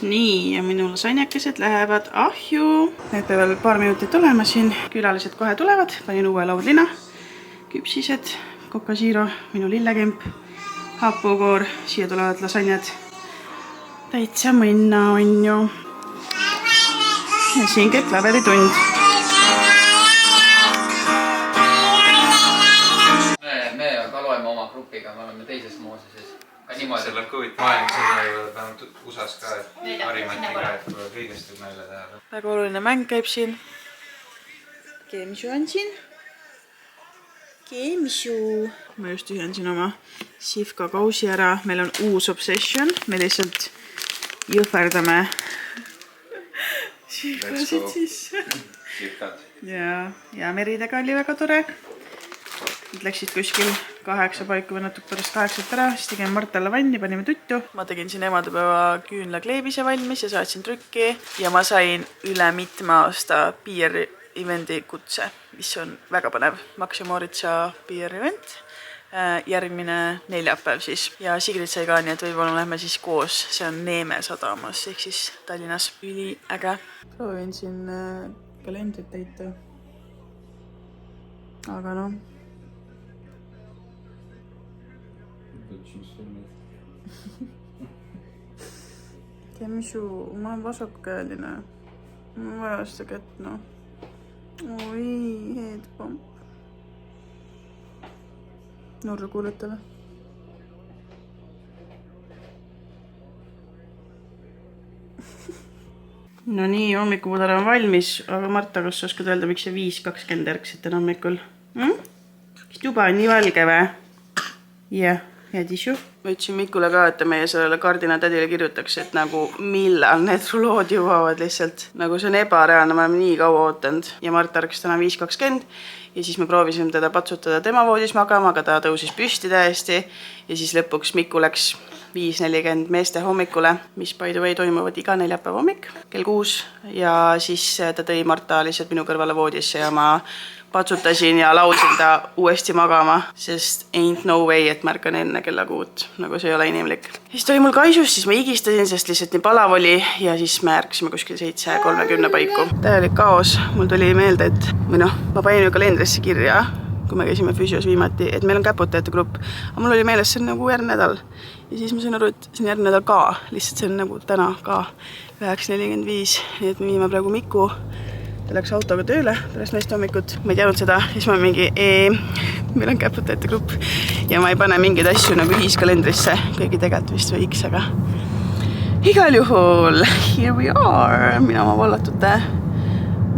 Speaker 1: Nii, ja minu lasanjakesed lähevad ahju. Need peavad paar minutit olema siin. Külalised kohe tulevad. Panin uue laudlina. Küpsised, kokasiiro, minu lillekemp, hapukoor. Siia tulevad lasanjad. Täitsa mõnna on ju. Ja siin käib klaveritund.
Speaker 2: Me ka loeme oma grupiga, me oleme teises Mooses. See läheb kõvit maailma sinna juurde, vähemalt USAs ka, et Harimati ka, et tuleb kõigest võib meile teha.
Speaker 1: Väga oluline mäng käib siin. Keemsu on siin. Keemsu. Ma just ühendasin oma Sivka kausi ära. Meil on uus obsession. Me lihtsalt jõhverdame Sivkasid sisse.
Speaker 2: Sivkad.
Speaker 1: Ja meridega oli väga tore. Nad läksid kuskil 8 paiku või natuke pärast 8 ära, siis tegime Martale vanni, panime tuttu. Ma tegin siin emadepäeva küünlakleebise valmis ja saatsin trükki ja ma sain üle mitme aasta Beer Eventi kutse, mis on väga põnev. Max ja Moritsa Beer Event, järgmine neljapäev siis. Ja Sigrid sai ka, nii et võib-olla lähme siis koos, see on Neeme sadamas, ehk siis Tallinnas. Üli äge. Proovin siin kalendrit täita. Aga noh.
Speaker 2: uudistusfilmid.
Speaker 1: Kemsu, ma olen vasakkäeline. Ma vaja seda kätt, noh. Oi, headpump. Norra kuulete või? No nii, hommikupudar on valmis, aga Marta, kas sa oskad öelda, miks see 5.20 ärksid täna hommikul? Tuba on nii valge või? Jah, head isu. Võtsin Mikule ka, et meie sellele kardinatädile kirjutaks, et nagu millal need rulood jõuavad lihtsalt. Nagu see on ebareaalne, me oleme nii kaua ootanud. Ja Marta ärkas täna 5.20 ja siis me proovisime teda patsutada tema voodis magama, aga ta tõusis püsti täiesti. Ja siis lõpuks Miku läks 5.40 meeste hommikule, mis by the way toimuvad iga neljapäeva hommik kell 6 ja siis ta tõi Marta lihtsalt minu kõrvale voodisse ja ma patsutasin ja laulsin ta uuesti magama, sest ain't no way, et märkan enne kella 6, nagu see ei ole inimlik. Siis ta oli mul kaisus, siis ma higistasin, sest lihtsalt nii palav oli ja siis me ärkasime kuskil 7.30 paiku. Täielik kaos, mul tuli meelde, et või noh, ma panin ju kalendrisse kirja, kui me käisime füsios viimati, et meil on käputajate grupp, aga mul oli meeles, see on nagu järgmine nädal. Ja siis ma sain aru, et see on järgmine nädal ka, lihtsalt see on nagu täna ka 9.45, nii et me viime praegu Miku. Ta läks autoga tööle pärast meist hommikut, ma ei teadnud seda, siis ma mingi, meil on käputajate grupp ja ma ei pane mingeid asju nagu ühiskalendrisse, kõigi tegelikult vist võiks, aga igal juhul, here we are, mina oma vallatute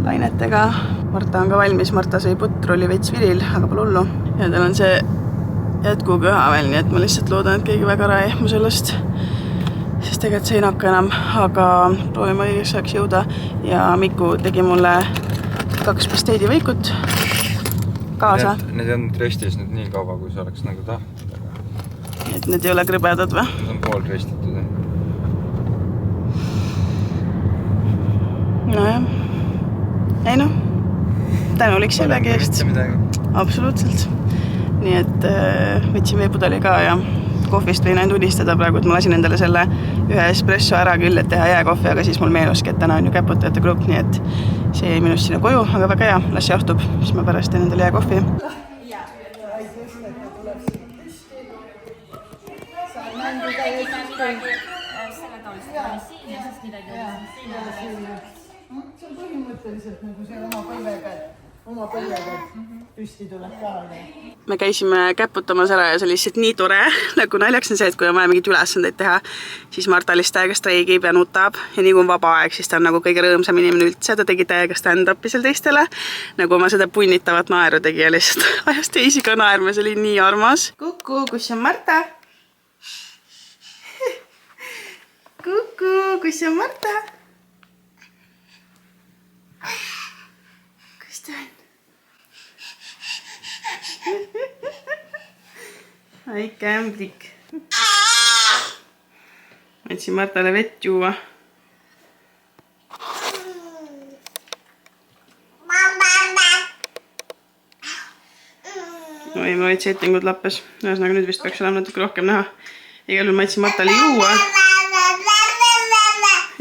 Speaker 1: lainetega. Marta on ka valmis, Marta sai putru, oli veits viril, aga pole hullu. Ja tal on see jätkukõha veel, nii et ma lihtsalt loodan, et keegi väga ära ei ehmu sellest. Sest tegelikult see ei nakka enam, aga proovime õigeks saaks jõuda. Ja Miku tegi mulle 2 pasteedivõikut kaasa.
Speaker 2: Need on restis nüüd nii kaua, kui see oleks nagu tahtnud.
Speaker 1: Et need ei ole krõbedad või?
Speaker 2: Need on pool restitud.
Speaker 1: Nojah. Ei noh, tänulik sellegi eest. Absoluutselt. Nii et võtsin veepudeli ka ja kohvist võin ainult unistada praegu, et ma lasin endale selle ühe espresso ära küll, et teha jääkohvi, aga siis mul meenuski, et täna on ju käputajate grupp, nii et see jäi minust sinna koju, aga väga hea, las jahtub, siis ma pärast teen endale jääkohvi.
Speaker 4: See on põhimõtteliselt nagu see oma põlvega püsti tuleb ka.
Speaker 1: Me käisime käputamas ära ja see oli lihtsalt nii tore, nagu naljaks on see, et kui on vaja mingit ülesandeid teha, siis Marta lihtsalt täiega streigib ja nutab ja nii kui on vaba aeg, siis ta on nagu kõige rõõmsam inimene üldse, ta tegi täiega stand-upi seal teistele, nagu ma seda punnitavat naeru tegi ja lihtsalt ajas teisi ka naerma, see oli nii armas. Kuku, kus on Marta? Kuku, kus on Marta? Kus ta on? Ai kämblik. Võtsin Martale vett juua. Oi, ma võtsin ettingud lappes. Ühesõnaga nüüd vist peaks olema natuke rohkem näha. Igal juhul ma võtsin Martale juua.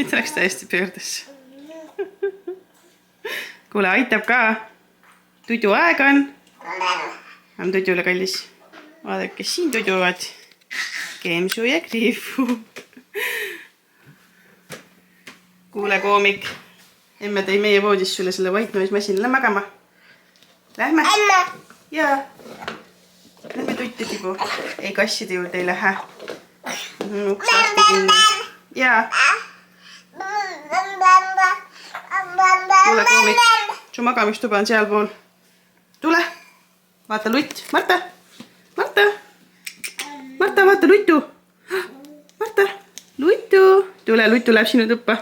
Speaker 1: Et läks täiesti pöördesse. Kuule, aitab ka. Tudu aeg on. On tudule kallis. Vaadake, kes siin tuduvad. Kemsu ja Kriifu. Kuule, koomik. Emme tõi meie voodis sulle selle White Noise masinile magama. Lähme? Jaa. Lähme tuttu tibu. Ei kasside juurde ei lähe. Uks lahti kinni. Jaa. Kuule, koomik. Su magamistuba on seal pool. Tule. Vaata lutt. Marta. Marta. Marta, vaata luttu. Marta. Luttu. Tule, luttu läheb sinu tuppa.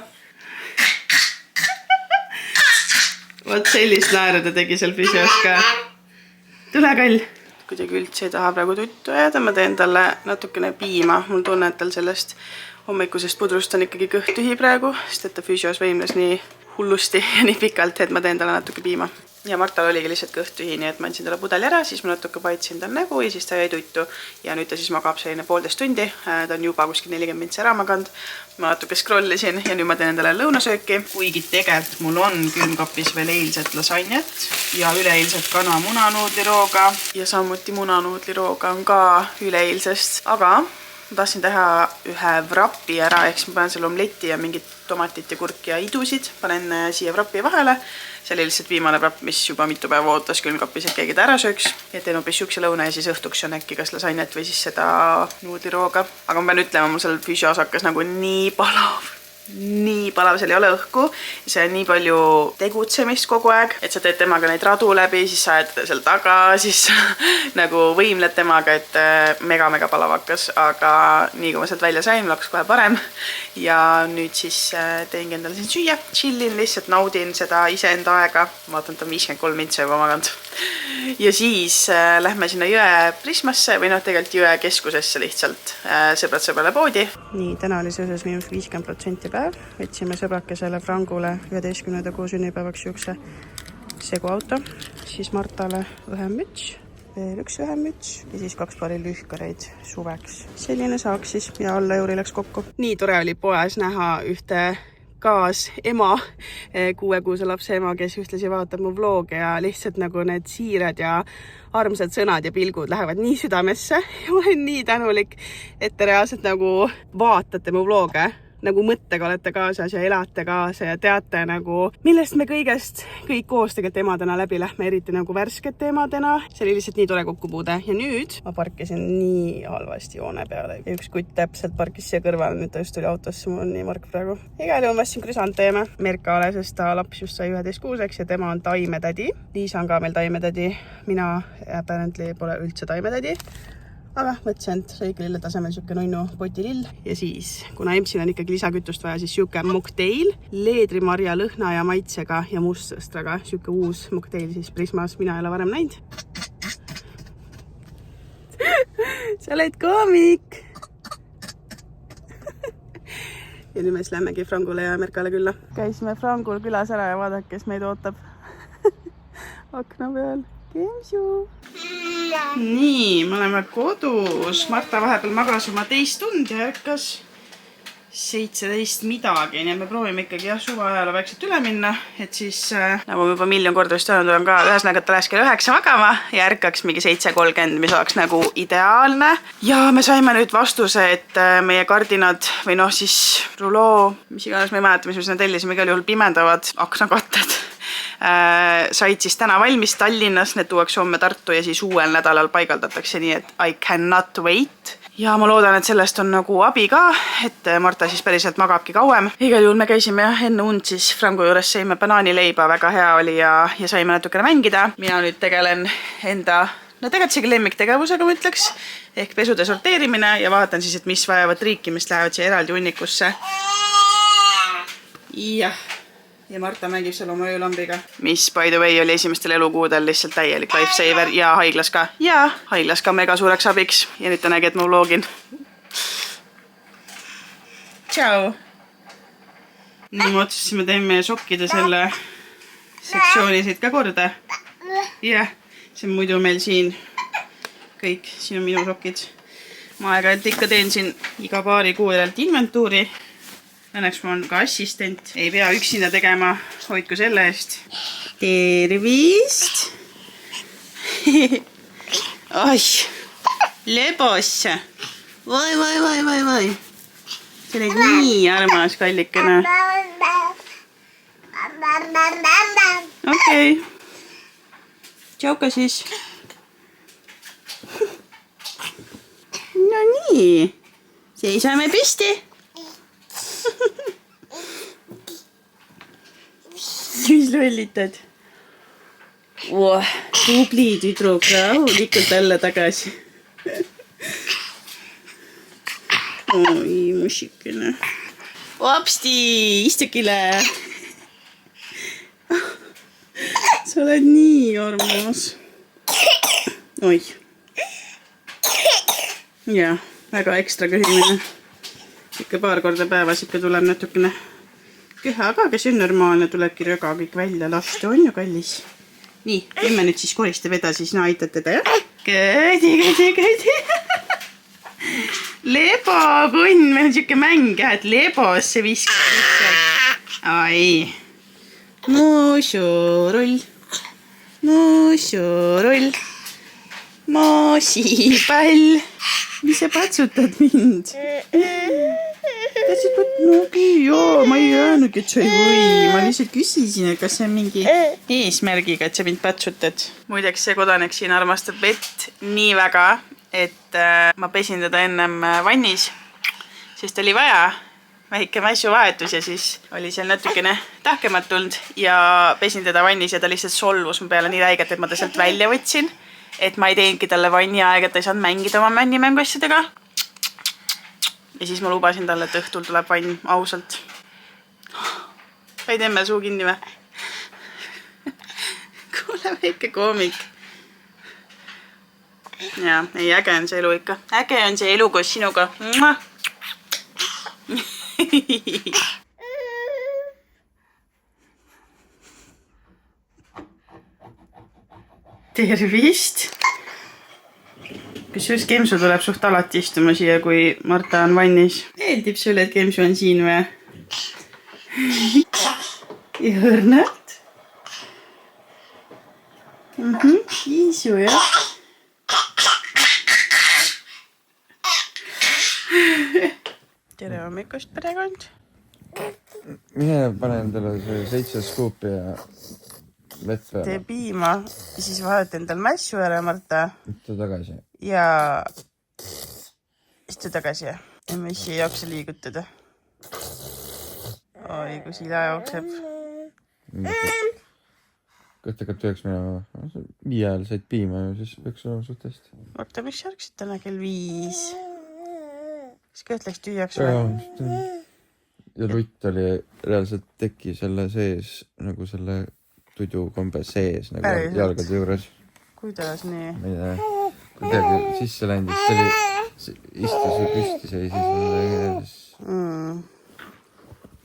Speaker 1: Vaat sellist naeru ta tegi seal füsios ka. Tule, kall. Kuidagi üldse ei taha praegu tuttu ajada. Ma teen talle natukene piima. Mul tunne, et tal sellest hommikusest pudrust on ikkagi kõht tühi praegu, sest et ta füsios võimles nii hullusti ja nii pikalt, et ma teen talle natuke piima. ja Martal oligi lihtsalt kõht tühi, nii et ma andsin talle pudeli ära, siis ma natuke paitsin tal nägu ja siis ta jäi tuttu. Ja nüüd ta siis magab selline 1,5 tundi, ta on juba kuskil 40 mintsi ära maganud. Ma natuke scrollisin ja nüüd ma teen endale lõunasööki, kuigi tegelikult mul on külmkapis veel eilset lasanjat ja üleeilset kana munanuudlirooga ja samuti munanuudlirooga on ka üleeilsest, aga ma tahtsin teha ühe wrapi ära, ehk siis ma panen selle omletti ja mingit tomatit ja kurki ja idusid, panen siia wrapi vahele. See oli lihtsalt viimane wrap, mis juba mitu päeva ootas külmkapis, et keegi ta ära sööks. Ja teen hoopis siukse lõuna ja siis õhtuks on äkki kas lasanjat või siis seda nuudlirooga. Aga ma pean ütlema, mul seal füsios hakkas nagu nii palav, seal ei ole õhku. See on nii palju tegutsemist kogu aeg, et sa teed temaga neid radu läbi, siis sa ajad seal taga, siis nagu võimled temaga, et mega palav hakkas, aga nii kui ma sealt välja sain, mul hakkas kohe parem. Ja nüüd siis teengi endale siin süüa, chillin, lihtsalt naudin seda iseenda aega. Ma vaatan, ta on 53 mintsi juba maganud. Ja siis lähme sinna jõe Prismasse või tegelikult jõe keskusesse lihtsalt sõbrad sõbrale poodi. Nii, täna oli seoses -50% päev. Võtsime sõbrakesele Frangule 11. kuu sünnipäevaks siukse seguauto. Siis Martale ühemüts, veel üks ühemüts ja siis 2 paari lühkareid suveks. Selline saaks siis ja alla euri läks kokku. Nii tore oli poes näha ühte kaasema, 6-kuuse lapse ema, kes ühtlasi vaatab mu vlooge ja lihtsalt nagu need siirad ja armsad sõnad ja pilgud lähevad nii südamesse ja ma olen nii tänulik, et te reaalselt nagu vaatate mu vlooge, nagu mõttega olete kaasas ja elate kaasa ja teate nagu, millest me kõigest kõik koos tegelikult emadena läbi lähme, eriti nagu värskete emadena. See oli lihtsalt nii tore kokkupuude ja nüüd ma parkisin nii halvasti joone peale ja üks kutt täpselt parkis siia kõrval, nüüd ta just tuli autosse, mul on nii mark praegu. Igal juhul ma ostsin krüsanteeme Merkale, sest ta laps just sai 11 kuuseks ja tema on taimetädi. Liisa on ka meil taimetädi, mina apparently pole üldse taimetädi. Aga mõtlesin, et sõike lille tasemel siuke nunnu potilill ja siis, kuna EMS-il on ikkagi lisakütust vaja, siis siuke mokteil, leedrimarja lõhna ja maitsega ja mustsõstraga, siuke uus mokteil siis Prismas, mina ei ole varem näinud. Sa oled koomik! Ja nüüd me siis lähmegi Frangule ja Merkale külla. Käisime Frangul külas ära ja vaadake, kes meid ootab akna peal. Kemsu! Nii, me oleme kodus. Marta vahepeal magas oma 2 tundi ja ärkas 17 midagi, nii et me proovime ikkagi suve ajale väikselt üle minna, et siis nagu juba miljon korda vist öelnud olen ka, ühesõnaga ta läheks kell 9 magama ja ärkaks mingi 7:30, mis oleks nagu ideaalne. Ja me saime nüüd vastuse, et meie kardinad või noh siis ruloo, mis iganes me ei mäleta, mis me tellisime, igal juhul pimendavad aknakatted. Said siis täna valmis Tallinnas, need tuuakse homme Tartu ja siis uuel nädalal paigaldatakse, nii et I cannot wait. Ja ma loodan, et sellest on nagu abi ka, et Marta siis päriselt magabki kauem. Igal juhul me käisime enne und siis Frangu juures sõime banaanileiba, väga hea oli ja saime natukene mängida. Mina nüüd tegelen enda, no tegelikult isegi lemmiktegevusega ma ütleks, ehk pesude sorteerimine ja vaatan siis, et mis vajavad triikimist, lähevad siia eraldi hunnikusse. Ja Marta mängib seal oma öölambiga, mis by the way oli esimestel elukuudel lihtsalt täielik lifesaver ja haiglas ka. Ja haiglas ka mega suureks abiks ja nüüd ta nägi, et ma vlogin. Tšau! Nii ma otsustasime teeme sokkide selle sektsiooni siit ka korda. Ja, see on muidu meil siin kõik, siin on minu sokid. Ma aeg-ajalt ikka teen siin iga paari kuu järelt inventuuri. Õnneks mul on ka assistent, ei pea üksinda tegema, hoidku selle eest. Tervist! Oi, lebos! Vai! See oli nii armas kallikene. Okei. Tšauka siis. No nii, seisame pisti. Mis lollitad? Tubli tüdruk, rahulikult alla tagasi. Oi, musikene. Opsti, istukile. Sa oled nii armas. Oi. Ja, väga ekstra köhimine. Ikka paar korda päevas ikka tuleb natukene köha, aga kes on normaalne, tulebki röga kõik välja lasta, on ju kallis? nii, emme nüüd siis koristab edasi, sina aitad teda, jah? Kõdi. Lebokunn, meil on siuke mäng, et lebosse viskab lihtsalt. Ai. Muusurull. Moosipall. Mis sa patsutad mind? Joo, ma ei öelnud, et sa ei või. Ma lihtsalt küsisin, et kas see on mingi eesmärgiga, et sa mind patsutad. Muideks see kodanik siin armastab vett nii väga, et ma pesin teda ennem vannis, sest oli vaja väike mässuvahetus ja siis oli seal natukene tahkemalt tulnud ja pesin teda vannis ja ta lihtsalt solvus mu peale nii räigelt, et ma ta sealt välja võtsin. Et ma ei teinudki talle vanni aega, et ta ei saanud mängida oma männimänguasjadega. Ja siis ma lubasin talle, et õhtul tuleb vann ausalt. Vaid emme suu kinni või? Kuule, väike koomik. Ja, ei, äge on see elu ikka. Äge on see elu koos sinuga. Tervist! Kusjuures Kemsu tuleb suht alati istuma siia, kui Marta on vannis. Meeldib sulle, et Kemsu on siin või? Ja õrnalt. Kiisu, jah. Tere hommikust, perekond.
Speaker 5: Mine pane endale see 7 skuupi ja vett peale.
Speaker 1: Tee piima, siis vahet endal mässu ära, Marta.
Speaker 5: Istu tagasi.
Speaker 1: Ja istu tagasi ja mis ei jookse liigutada. Oi, kui sila jookseb.
Speaker 5: Kõht hakkab tööks minema. 5 ajal said piima ja siis võiks olla suht hästi.
Speaker 1: Marta, miks järgsid täna kell 5? Kas kõht läks tüüjaks või?
Speaker 5: Ja rutt oli reaalselt teki selle sees, nagu selle tudukombe sees, nagu
Speaker 1: Päriselt?
Speaker 5: jalgade juures.
Speaker 1: Kuidas nii?
Speaker 5: Ma ei tea, kuidagi sisse läinud, ta oli istus ja püsti seisis.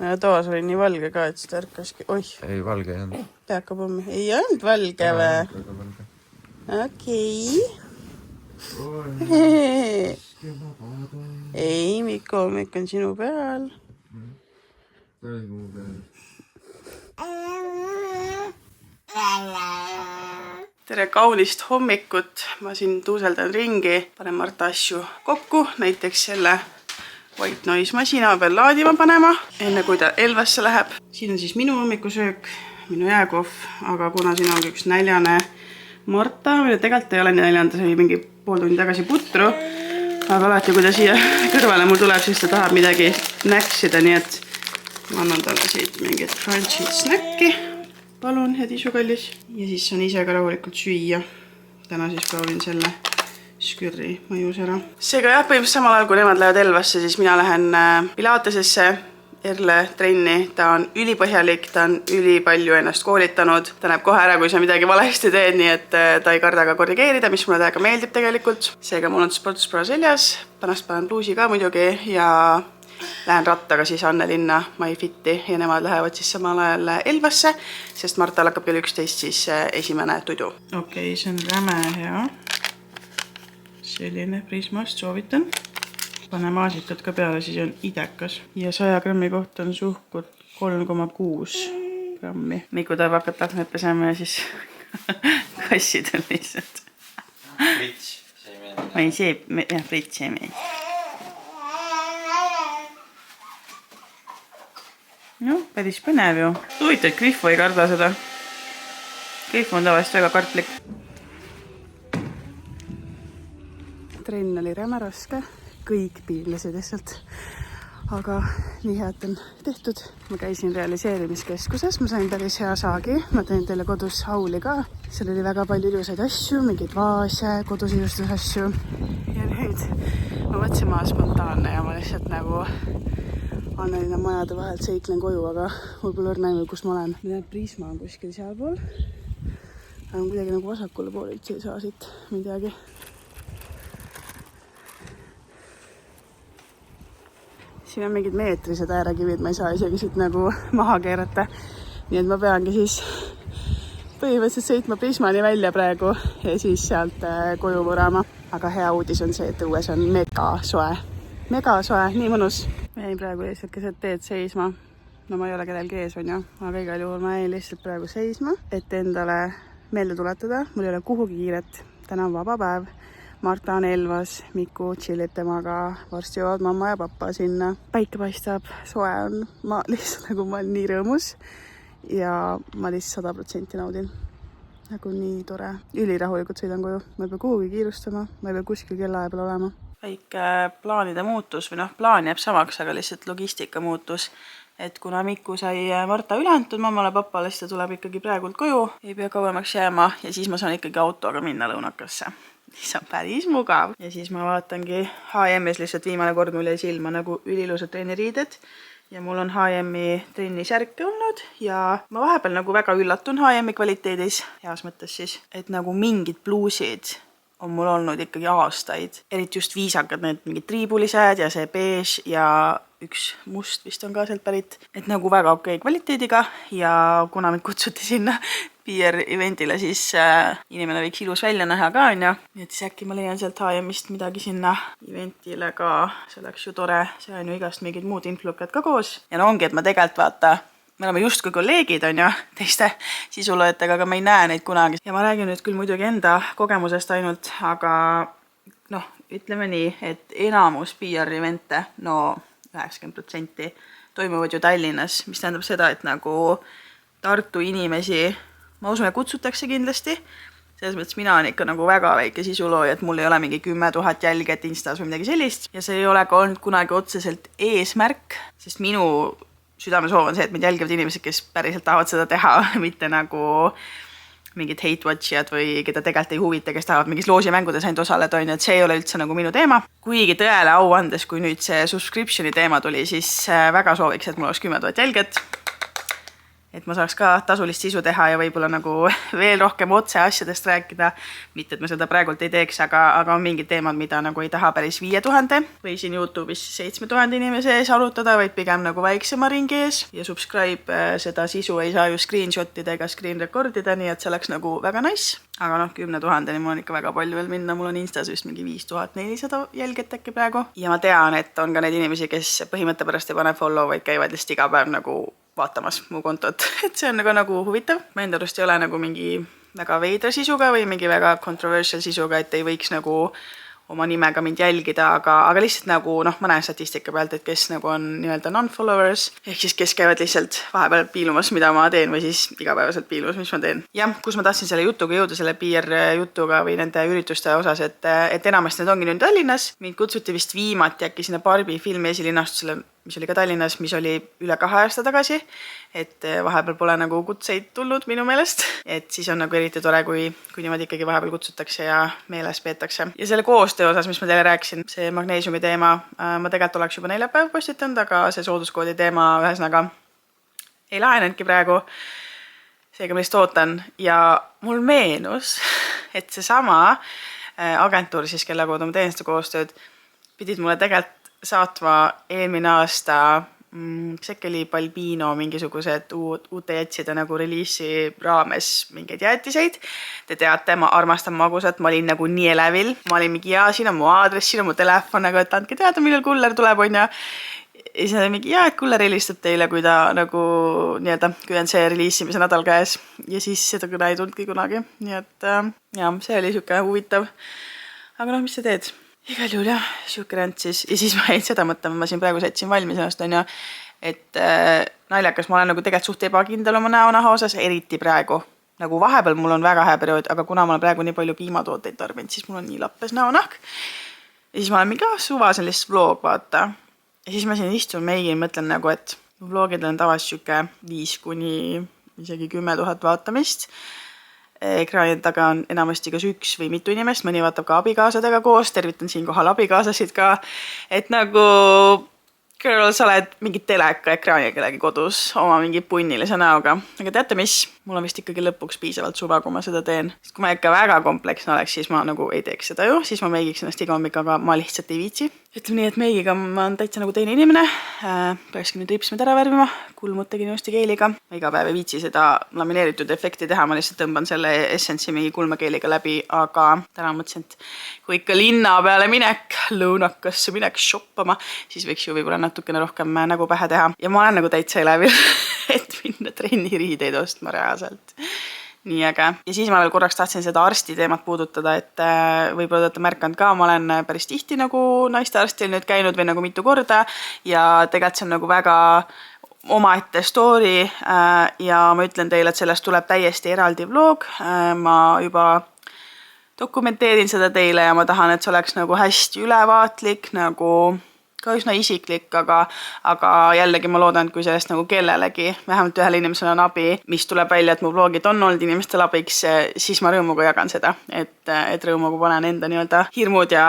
Speaker 1: Ja toas oli nii valge ka, et seda ärkaski. Oih,
Speaker 5: Ei, valge ei olnud.
Speaker 1: peakapommi. Ei olnud valge või? Okei. Ei, Mikko, Mikko on sinu peal.
Speaker 5: Ta oli mu peal.
Speaker 1: Tere kaunist hommikut. Ma siin tuuseldan ringi, panen Marta asju kokku, näiteks selle White Noise masina peal laadima panema, enne kui ta Elvasse läheb. Siin on siis minu hommikusöök, minu jääkohv, aga kuna siin on üks näljane Marta, mille tegelikult ei ole näljane, ta sai mingi pool tundi tagasi putru, aga alati, kui ta siia kõrvale mul tuleb, siis ta tahab midagi näksida, nii et ma annan talle siit mingit crunchid snäkki. Palun, hea tisu kallis. Ja siis saan ise ka rahulikult süüa. Täna siis proovin selle skürri mõjus ära. Seega jah, põhimõtteliselt samal ajal, kui nemad lähevad Elvasse, siis mina lähen Pilatesesse Erle trenni. Ta on ülipõhjalik, ta on ülipalju ennast koolitanud. Ta näeb kohe ära, kui sa midagi valesti teed, nii et ta ei karda ka korrigeerida, mis mulle täiega meeldib tegelikult. Seega mul on sportspro seljas, pärast panen bluusi ka muidugi ja lähen rattaga siis Annelinna MyFiti ja nemad lähevad siis samal ajal Elvasse, sest Martal hakkab kell 11 siis esimene tudu. Okei, see on räme hea. Selline Prismast soovitan. Pane maasitud ka peale, siis on idekas. Ja 100 grammi kohta on suhkur 3,6 grammi. Miku tahab hakata aknad pesema ja siis kassid on lihtsalt.
Speaker 2: Prits, see ei meeldi.
Speaker 1: Või see, prits ei meeldi. No, päris põnev ju. Huvitav, et Grifo ei karda seda. Grifo on tavaliselt väga kartlik. Trenn oli räme raske. Kõik piinlesid lihtsalt. Aga nii head on tehtud. Ma käisin realiseerimiskeskuses. Ma sain päris hea saagi. Ma teen teile kodus hauli ka. Seal oli väga palju ilusaid asju, mingeid vaase, kodus ilustusasju. Ja nüüd ma mõtlesin, ma spontaanne ja ma lihtsalt nagu Annelinna majade vahelt seiklen koju, aga mul pole õrna aimu, kus ma olen. Ma tean, et Prisma on kuskil sealpool. Aga kuidagi nagu vasakule poole üldse ei saa siit midagi. Siin on mingid meetrised äärekivid, ma ei saa isegi siit nagu maha keerata. Nii et ma peangi siis põhimõtteliselt sõitma Prismani välja praegu ja siis sealt koju vurama. Aga hea uudis on see, et õues on mega soe, nii mõnus. Ma jäin praegu lihtsalt keset teed seisma. No ma ei ole kellelgi ees, on ju, aga igal juhul ma jäin lihtsalt praegu seisma, et endale meelde tuletada. Mul ei ole kuhugi kiiret. Täna on vaba päev. Marta on Elvas, Miku chillib temaga, varsti jõuavad mamma ja papa sinna. Päike paistab, soe on, ma lihtsalt nagu ma olen nii rõõmus ja ma lihtsalt 100% naudin. Nagu nii tore, ülirahulikult sõidan koju, ma ei pea kuhugi kiirustama, ma ei pea kuskil kellaaja peal olema. Väike plaanide muutus või plaan jääb samaks, aga lihtsalt logistika muutus. Et kuna Miku sai Marta üle antud mammale papale, siis ta tuleb ikkagi praegult koju, ei pea kauemaks jääma ja siis ma saan ikkagi autoga minna lõunakasse. See on päris mugav. Ja siis ma vaatangi H&M-is lihtsalt viimane kord mul jäi silma nagu ülilused trenniriided. Ja mul on H&M-i trennisärke olnud ja ma vahepeal nagu väga üllatun H&M-i kvaliteedis, heas mõttes siis, et nagu mingid bluusid on mul olnud ikkagi aastaid. Eriti just viisakad, need mingid triibulised ja see beige ja üks must vist on ka sealt pärit. Et nagu väga okei kvaliteediga ja kuna mind kutsuti sinna PR eventile, siis inimene võiks ilus välja näha ka, on ju. Nii et siis äkki ma leian sealt H&M-ist midagi sinna eventile ka. See oleks ju tore. See on ju igast mingid muud influkad ka koos. Ja no ongi, et ma tegelikult vaata, me oleme just kui kolleegid, on ju, teiste sisulõetega, aga ma ei näe neid kunagi. Ja ma räägin nüüd küll muidugi enda kogemusest ainult, aga ütleme nii, et enamus PR evente, 90% toimuvad ju Tallinnas, mis tähendab seda, et nagu Tartu inimesi ma usun, et kutsutakse kindlasti. Selles mõttes mina olen ikka nagu väga väike sisulooja, et mul ei ole mingi 10 000 jälget Instas või midagi sellist. Ja see ei ole ka olnud kunagi otseselt eesmärk, sest minu südamesoov on see, et mind jälgivad inimesed, kes päriselt tahavad seda teha, mitte nagu mingid hate-watchijad või keda tegelikult ei huvita, kes tahavad mingis loosimängudes ainult osaleda, on ju, et see ei ole üldse nagu minu teema. Kuigi tõele au andes, kui nüüd see subscriptioni teema tuli, siis väga sooviks, et mul oleks 10 000 jälget. Et ma saaks ka tasulist sisu teha ja võib-olla nagu veel rohkem otse asjadest rääkida. Mitte, et ma seda praegult ei teeks, aga on mingid teemad, mida nagu ei taha päris 5000 või siin YouTube'is 7000 inimese ees arutada, vaid pigem nagu väiksema ringi ees. Ja subscribe seda sisu ei saa ju screenshotida ega screen recordida, nii et see oleks nagu väga nice. Aga 10 000-ni mul on ikka väga palju veel minna. Mul on Instas just mingi 5400 jälget äkki praegu. Ja ma tean, et on ka neid inimesi, kes põhimõtte pärast ei pane follow, vaid käivad lihtsalt iga päev nagu vaatamas mu kontot. Et see on nagu huvitav. Ma enda arust ei ole nagu mingi väga veidra sisuga või mingi väga controversial sisuga, et ei võiks nagu oma nimega mind jälgida, aga lihtsalt nagu, ma näen statistika pealt, et kes nagu on nii-öelda non-followers, ehk siis kes käivad lihtsalt vahepeal piilumas, mida ma teen, või siis igapäevaselt piilumas, mis ma teen. Ja kus ma tahtsin selle jutuga jõuda, selle PR jutuga või nende ürituste osas, et enamasti need ongi nüüd Tallinnas. Mind kutsuti vist viimati äkki sinna Barbie filmi esilinastusele, mis oli ka Tallinnas, mis oli üle 2 aasta tagasi. Et vahepeal pole nagu kutseid tulnud minu meelest. Et siis on nagu eriti tore, kui niimoodi ikkagi vahepeal kutsutakse ja meeles peetakse. Ja selle koostöö osas, mis ma teile rääkisin, see magneesiumi teema, ma tegelikult oleks juba neljapäev postitanud, aga see sooduskoodi teema ühesõnaga ei lahenenudki praegu. Seega ma lihtsalt ootan ja mul meenus, et seesama agentuur, siis kelle kaudu ma teen seda koostööd, pidid mulle tegelikult saatma eelmine aasta Sekeli Balbino mingisugused uute jätside nagu reliisi raames mingeid jäätiseid. Te teate, ma armastan magusat, ma olin nagu nii elevil. Ma olin mingi, siin on mu aadress, siin on mu telefon, nagu et andke teada, millal kuller tuleb, on ja siis on mingi, et kuller helistab teile, kui ta nagu nii-öelda, kui on see reliisimise nädal käes. Ja siis seda kõne ei tulnudki kunagi. Nii et see oli siuke huvitav. Aga mis sa teed? Igal juhul jah, siuke rent siis. Ja siis ma jäin seda mõtlema, ma siin praegu sätsin valmis ennast, on ju, et naljakas, ma olen nagu tegelikult suht ebakindel oma näonaha osas, eriti praegu. Nagu vahepeal mul on väga hea periood, aga kuna ma olen praegu nii palju piimatooteid tarbinud, siis mul on nii lappes näonahk. Ja siis ma olen mingi suvasen lihtsalt vlog, vaata. Ja siis ma siin istun meigin, mõtlen nagu, et vlogidel on tavaliselt siuke 5 kuni isegi 10 000 vaatamist. Ekraanide taga on enamasti kas üks või mitu inimest, mõni vaatab ka abikaasadega koos, tervitan siinkohal abikaasasid ka, et nagu girl, sa oled mingi teleka ekraani kellegi kodus oma mingi punnilise näoga. Aga teate mis? Mul on vist ikkagi lõpuks piisavalt suva, kui ma seda teen. Kui ma ikka väga kompleksne oleks, siis ma nagu ei teeks seda ju, siis ma meigiks ennast iga hommik, aga ma lihtsalt ei viitsi. ütleme nii, et meigiga ma olen täitsa nagu teine inimene. Peakski nüüd ripsmed ära värvima, kulmud tegin just keeliga. Ma iga päev ei viitsi seda lamineeritud efekti teha, ma lihtsalt tõmban selle Essence'i mingi kulmakeeliga läbi, aga täna mõtlesin, et kui ikka linna peale minek, lõunakasse minek shoppama, siis võiks ju võib-olla natukene rohkem nägu pähe teha. Ja ma olen nagu täitsa elevil, et minna trenniriideid ostma reaalselt. Nii äge. Ja siis ma veel korraks tahtsin seda arsti teemat puudutada, et võib-olla olete märkanud ka, ma olen päris tihti nagu naistearstil nüüd käinud või nagu mitu korda ja tegelikult see on nagu väga omaette story ja ma ütlen teile, et sellest tuleb täiesti eraldi vlog. Ma juba dokumenteerin seda teile ja ma tahan, et see oleks nagu hästi ülevaatlik, nagu ka üsna isiklik, aga jällegi ma loodan, et kui sellest nagu kellelegi, vähemalt ühele inimesele on abi, mis tuleb välja, et mu vlogid on olnud inimestel abiks, siis ma rõõmuga jagan seda, et rõõmuga panen enda nii-öelda hirmud ja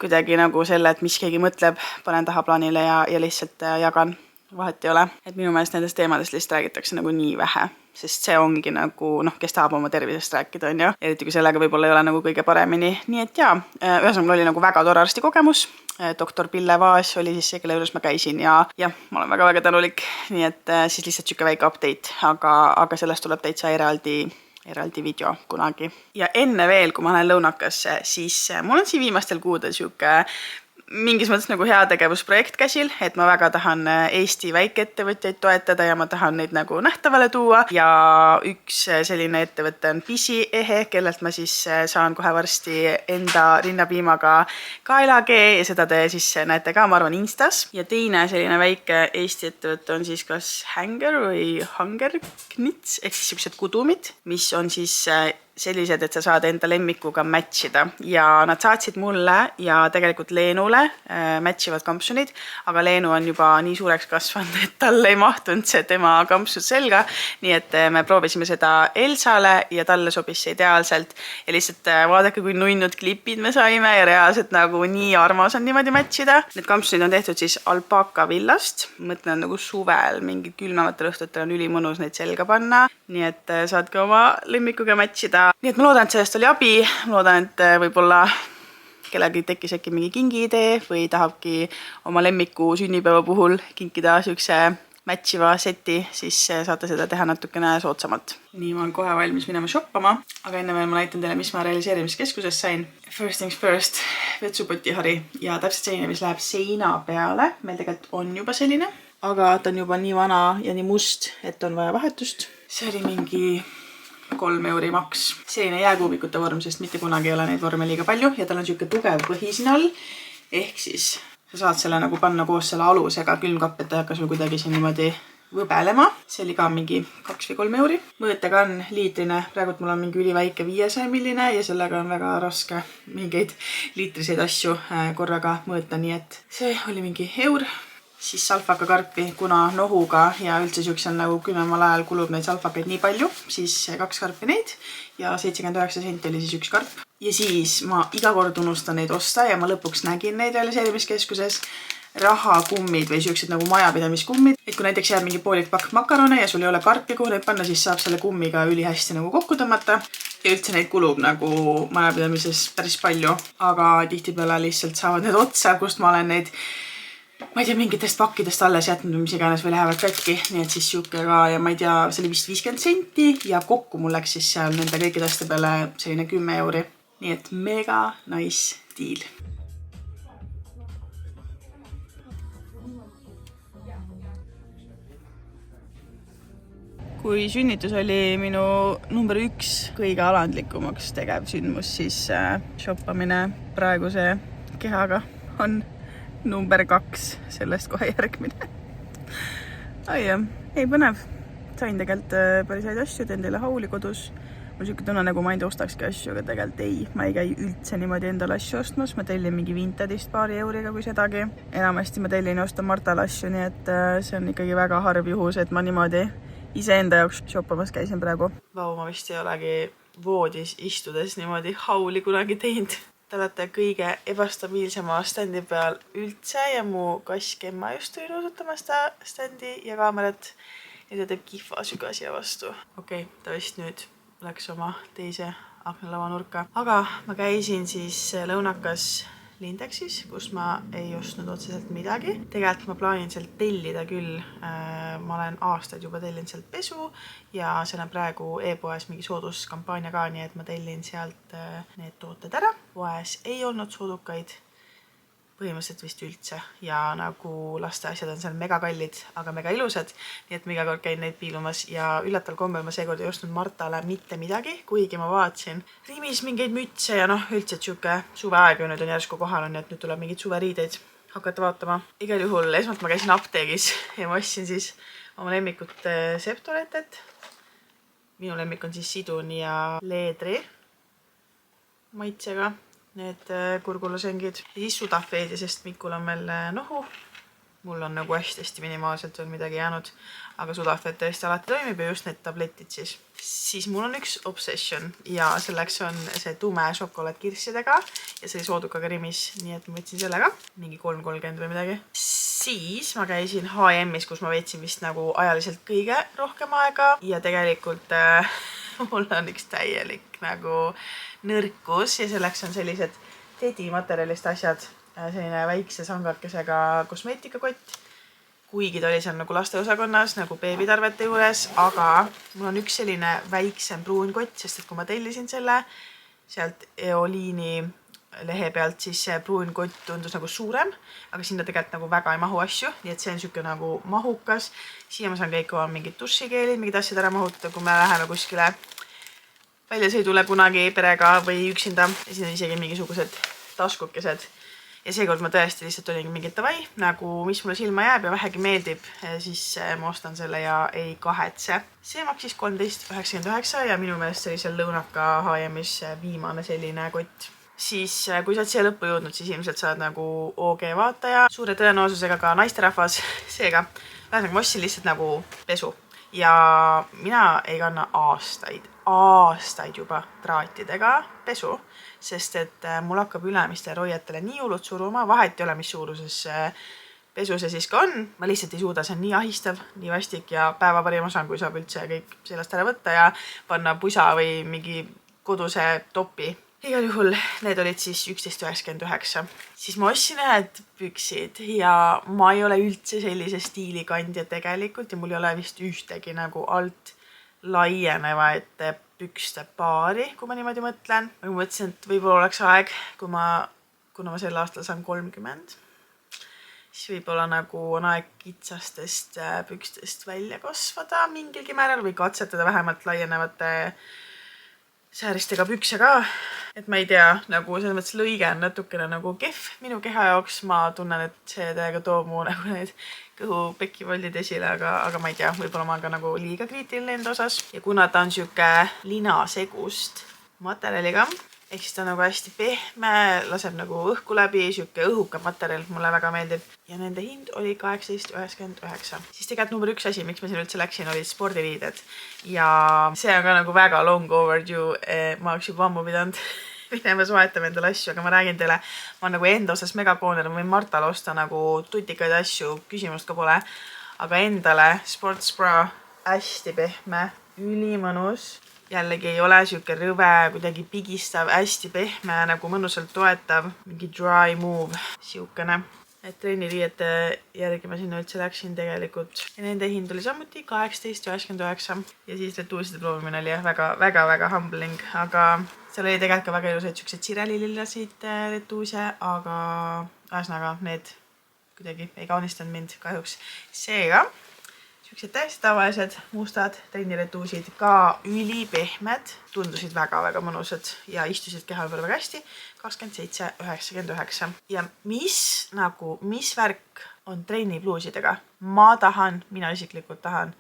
Speaker 1: kuidagi nagu selle, et mis keegi mõtleb, panen taha plaanile ja lihtsalt jagan, vahet ei ole. Et minu meelest nendest teemadest lihtsalt räägitakse nagu nii vähe, sest see ongi nagu, kes tahab oma tervisest rääkida, on ju. Eriti kui sellega võib-olla ei ole nagu kõige paremini. Nii et jaa, ühesõnaga oli nagu väga tore arsti kogemus. Doktor Pille Vaas oli siis see, kelle juures ma käisin ja ma olen väga-väga tänulik. Nii et siis lihtsalt siuke väike update, aga sellest tuleb täitsa eraldi video kunagi. Ja enne veel, kui ma lähen lõunakasse, siis mul on siin viimastel kuudel siuke mingis mõttes nagu heategevusprojekt käsil, et ma väga tahan Eesti väikeettevõtjaid toetada ja ma tahan neid nagu nähtavale tuua ja üks selline ettevõte on Pisiehe, kellelt ma siis saan kohe varsti enda rinnapiimaga kaelakee ja seda te siis näete ka, ma arvan, Instas. Ja teine selline väike Eesti ettevõte on siis kas Hanger või Hungerknits ehk siis siuksed kudumid, mis on siis sellised, et sa saad enda lemmikuga matchida ja nad saatsid mulle ja tegelikult Leenule matchivad kampsunid, aga Leenu on juba nii suureks kasvanud, et talle ei mahtunud see tema kampsud selga, nii et me proovisime seda Elsale ja talle sobis see ideaalselt ja lihtsalt vaadake, kui nunnud klipid me saime ja reaalselt nagu nii armas on niimoodi matchida. Need kampsunid on tehtud siis alpaka villast, mõtlen nagu suvel mingi külmematel õhtutel on ülimõnus neid selga panna, nii et saadke oma lemmikuga matchida. Nii et ma loodan, et sellest oli abi, ma loodan, et võib-olla kellegi tekkis äkki mingi kingi idee või tahabki oma lemmiku sünnipäeva puhul kinkida siukse matchiva seti, siis saate seda teha natukene soodsamalt. Nii, ma olen kohe valmis minema shoppama, aga enne veel ma näitan teile, mis ma realiseerimiskeskuses sain. First things first, vetsupotihari ja täpselt selline, mis läheb seina peale. Meil tegelikult on juba selline, aga ta on juba nii vana ja nii must, et on vaja vahetust. See oli mingi 3 euri maks. Selline jääkuubikute vorm, sest mitte kunagi ei ole neid vorme liiga palju ja tal on siuke tugev põhi siin all. Ehk siis sa saad selle nagu panna koos selle alusega külmkapp, et ta hakka sul kuidagi siin niimoodi võbelema. See oli ka mingi 2 või 3 euri. Mõõtega on liitrine. Praegult mul on mingi üliväike 500 milline ja sellega on väga raske mingeid liitriseid asju korraga mõõta. Nii et see oli mingi eur. Siis salfakakarpi, kuna nohuga ja üldse siuksel nagu külmemal ajal kulub neid salfakaid nii palju, siis 2 karpi neid ja 79 senti oli siis 1 karp. Ja siis ma iga kord unustan neid osta ja ma lõpuks nägin neid realiseerimiskeskuses rahakummid või siuksed nagu majapidamiskummid. Et kui näiteks jääb mingi poolik pakk makarone ja sul ei ole karpi, kuhu neid panna, siis saab selle kummiga ülihästi nagu kokku tõmmata. Ja üldse neid kulub nagu majapidamises päris palju, aga tihtipeale lihtsalt saavad need otsa, kust ma olen neid ma ei tea, mingitest pakkidest alles jätnud, mis iganes või lähevad katki, nii et siis siuke ka ja ma ei tea, see oli vist 50 senti ja kokku mul läks siis seal nende kõikide asjade peale selline 10 euri. Nii et mega nice deal. Kui sünnitus oli minu number 1 kõige alandlikumaks tegev sündmus, siis shoppamine praeguse kehaga on number 2, sellest kohe järgmine. Ai jah, ei põnev. Sain tegelikult päris häid asju, teen teile hauli kodus. Mul siuke tunne, nagu ma ei ostakski asju, aga tegelikult ei. Ma ei käi üldse niimoodi endale asju ostmas. Ma tellin mingi Vintedist paari euriga kui sedagi. Enamasti ma tellin osta Martale asju, nii et see on ikkagi väga harv juhus, et ma niimoodi iseenda jaoks shoppamas käisin praegu. Vau, ma vist ei olegi voodis istudes niimoodi hauli kunagi teinud. Te olete kõige ebastabiilsema standi peal üldse ja mu kass Kemma just tuli nuusutama seda standi ja kaamerat ja ta teeb kihva süga siia vastu. Okei, ta vist nüüd läks oma teise aknalava nurka. Aga ma käisin siis lõunakas Lindexis, kus ma ei ostnud otseselt midagi. Tegelikult ma plaanin sealt tellida küll. Ma olen aastaid juba tellinud sealt pesu ja seal on praegu e-poes mingi sooduskampaania ka, nii et ma tellin sealt need tooted ära. Poes ei olnud soodukaid põhimõtteliselt vist üldse ja nagu laste asjad on seal mega kallid, aga mega ilusad, nii et ma iga kord käin neid piilumas ja üllataval kombel ma seekord ei ostnud Martale mitte midagi, kuigi ma vaatasin Rimis mingeid mütse ja üldse siuke suveaeg ju nüüd on järsku kohal, nii et nüüd tuleb mingeid suveriideid hakata vaatama. Igal juhul esmalt ma käisin apteegis ja ma ostsin siis oma lemmikut septoletet. Minu lemmik on siis sidun ja leedri maitsega. Need kurgulusengid ja siis sudafeedi, sest Mikul on veel nohu. Mul on nagu hästi minimaalselt veel midagi jäänud, aga sudafeed tõesti alati toimib ja just need tabletid siis. Siis mul on üks obsession ja selleks on see tume šokolaad kirssidega ja see oli soodukaga Rimis, nii et ma võtsin selle ka. Mingi 3,30 või midagi. Siis ma käisin H&M-is, kus ma veetsin vist nagu ajaliselt kõige rohkem aega ja tegelikult mul on üks täielik nagu nõrkus ja selleks on sellised tedimaterjalist asjad, selline väikse sangarkesega kosmeetikakott, kuigi ta oli seal nagu lasteosakonnas nagu beebitarvete juures, aga mul on üks selline väiksem pruun kott, sest et kui ma tellisin selle sealt Eoliini lehe pealt, siis see pruun kott tundus nagu suurem, aga sinna tegelikult nagu väga ei mahu asju, nii et see on siuke nagu mahukas. Siia ma saan kõik oma mingid dušikeelid, mingid asjad ära mahuta, kui me läheme kuskile väljasõidule kunagi perega või üksinda ja siin on isegi mingisugused taskukesed. Ja seekord ma tõesti lihtsalt olin mingi davai, nagu mis mulle silma jääb ja vähegi meeldib, siis ma ostan selle ja ei kahetse. See maksis 13,99 ja minu meelest see oli seal lõunaka H&M-is viimane selline kott. Siis kui sa oled siia lõppu jõudnud, siis ilmselt sa oled nagu OG vaataja, suure tõenäosusega ka naisterahvas, seega ma ostsin lihtsalt nagu pesu. Ja mina ei kanna aastaid juba traatidega pesu, sest et mul hakkab ülemiste roietele nii hullult suruma, vahet ei ole, mis suuruses pesu see siis ka on. Ma lihtsalt ei suuda, see on nii ahistav, nii vastik ja päeva parim osa, kui saab üldse kõik sellest ära võtta ja panna pusa või mingi koduse topi. Igal juhul need olid siis 11,99. Siis ma ostsin ühed püksid ja ma ei ole üldse sellise stiilikandja tegelikult ja mul ei ole vist ühtegi nagu alt laienevaid pükste paari, kui ma niimoodi mõtlen. Ma mõtlesin, et võib-olla oleks aeg, kuna ma sel aastal saan 30, siis võib-olla nagu on aeg kitsastest pükstest välja kasvada mingilgi määral või katsetada vähemalt laienevate sääristega pükse ka. Et ma ei tea, nagu selles mõttes lõige on natukene nagu kehv minu keha jaoks. Ma tunnen, et see täiega toob mu nagu need kõhu pekivoldid esile, aga ma ei tea, võib-olla ma olen ka nagu liiga kriitiline enda osas. Ja kuna ta on siuke linasegust materjaliga, ehk siis ta on nagu hästi pehme, laseb nagu õhku läbi, siuke õhuka materjal, mulle väga meeldib. Ja nende hind oli 18,99. Siis tegelikult number 1 asi, miks ma siin üldse läksin, olid spordiriided. Ja see on ka nagu väga long overdue. Ma oleks juba ammu pidanud minema soetama endale asju, aga ma räägin teile, ma olen nagu enda osas megakooner, ma võin Martale osta nagu tutikaid asju, küsimust ka pole. Aga endale sportsbra hästi pehme, ülimõnus. Jällegi ei ole siuke rõve, kuidagi pigistav, hästi pehme, nagu mõnusalt toetav, mingi dry move, siukene. Et trenniriiete järgi ma sinna üldse läksin tegelikult. Ja nende hind oli samuti 18,99. Ja siis retuuside proovimine oli väga humbling, aga seal oli tegelikult ka väga ilusaid siukseid sirelilillasid retuuse, aga ühesõnaga need kuidagi ei kaunistanud mind kahjuks. Seega siuksed täiesti tavalised mustad trenniretuusid, ka ülipehmed, tundusid väga mõnusad ja istusid kehal peal väga hästi. 27,99. Ja mis värk on trennipluusidega? Mina isiklikult tahan,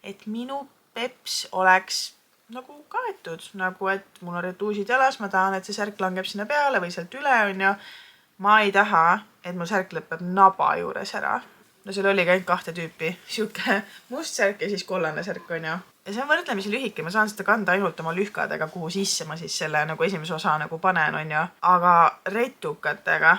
Speaker 1: et minu peps oleks nagu kaetud, nagu et mul on retuusid jalas, ma tahan, et see särk langeb sinna peale või sealt üle, on ju. Ma ei taha, et mu särk lõpeb naba juures ära. No seal oli ka ainult 2 tüüpi, siuke must särk ja siis kollane särk, on ju. Ja see on võrdlemisi lühike, ma saan seda kanda ainult oma lühkadega, kuhu sisse ma siis selle nagu esimese osa nagu panen, on ju. Aga retukatega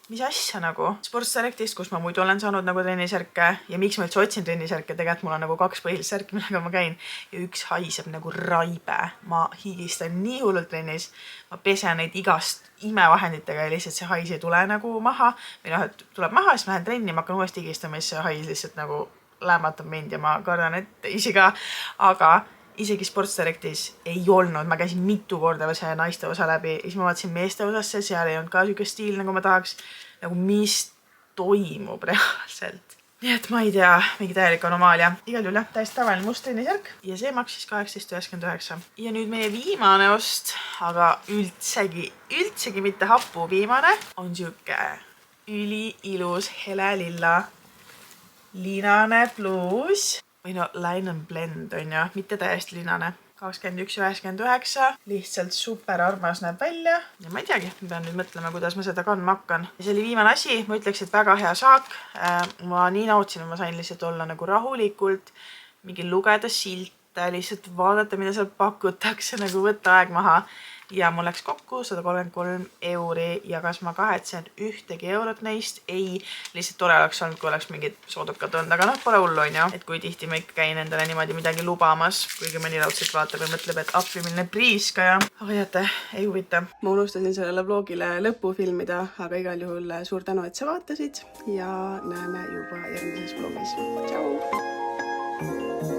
Speaker 1: mis asja nagu. Sports Directist, kus ma muidu olen saanud nagu trennisärke ja miks ma üldse otsin trennisärke, tegelikult mul on nagu 2 põhilist särki, millega ma käin ja üks haiseb nagu raibe. Ma higistan nii hullult trennis, ma pesen neid igast imevahenditega ja lihtsalt see hais ei tule nagu maha või noh, et tuleb maha, siis ma lähen trenni, ma hakkan uuesti higistama ja siis see hais lihtsalt nagu lämmatab mind ja ma kardan, et teisi ka, aga isegi Sports Directis ei olnud, ma käisin mitu korda see naiste osa läbi ja siis ma vaatasin meeste osasse, seal ei olnud ka siuke stiil, nagu ma tahaks, nagu mis toimub reaalselt. Nii et ma ei tea, mingi täielik anomaalia. Igal juhul jah, täiesti tavaline must trennisärk ja see maksis 18,99. Ja nüüd meie viimane ost, aga üldsegi mitte hapu viimane, on siuke üliilus hele lilla linane pluus või no line and blend on ju, mitte täiesti linane. 21,99, lihtsalt super armas näeb välja ja ma ei teagi, ma pean nüüd mõtlema, kuidas ma seda kandma hakkan. Ja see oli viimane asi, ma ütleks, et väga hea saak. Ma nii nautsin, et ma sain lihtsalt olla nagu rahulikult, mingi lugeda silte, lihtsalt vaadata, mida seal pakutakse, nagu võtta aeg maha. Ja mul läks kokku 133 € ja kas ma kahetsen ühtegi eurot neist? Ei, lihtsalt tore oleks olnud, kui oleks mingid soodukad olnud, aga noh, pole hullu on ju. Et kui tihti ma ikka käin endale niimoodi midagi lubamas, kuigi mõni laudselt vaatab ja mõtleb, et appi milline priiskaja. Aga teate, ei huvita. Ma unustasin sellele vlogile lõppu filmida, aga igal juhul suur tänu, et sa vaatasid ja näeme juba järgmises vlogis. Tšau!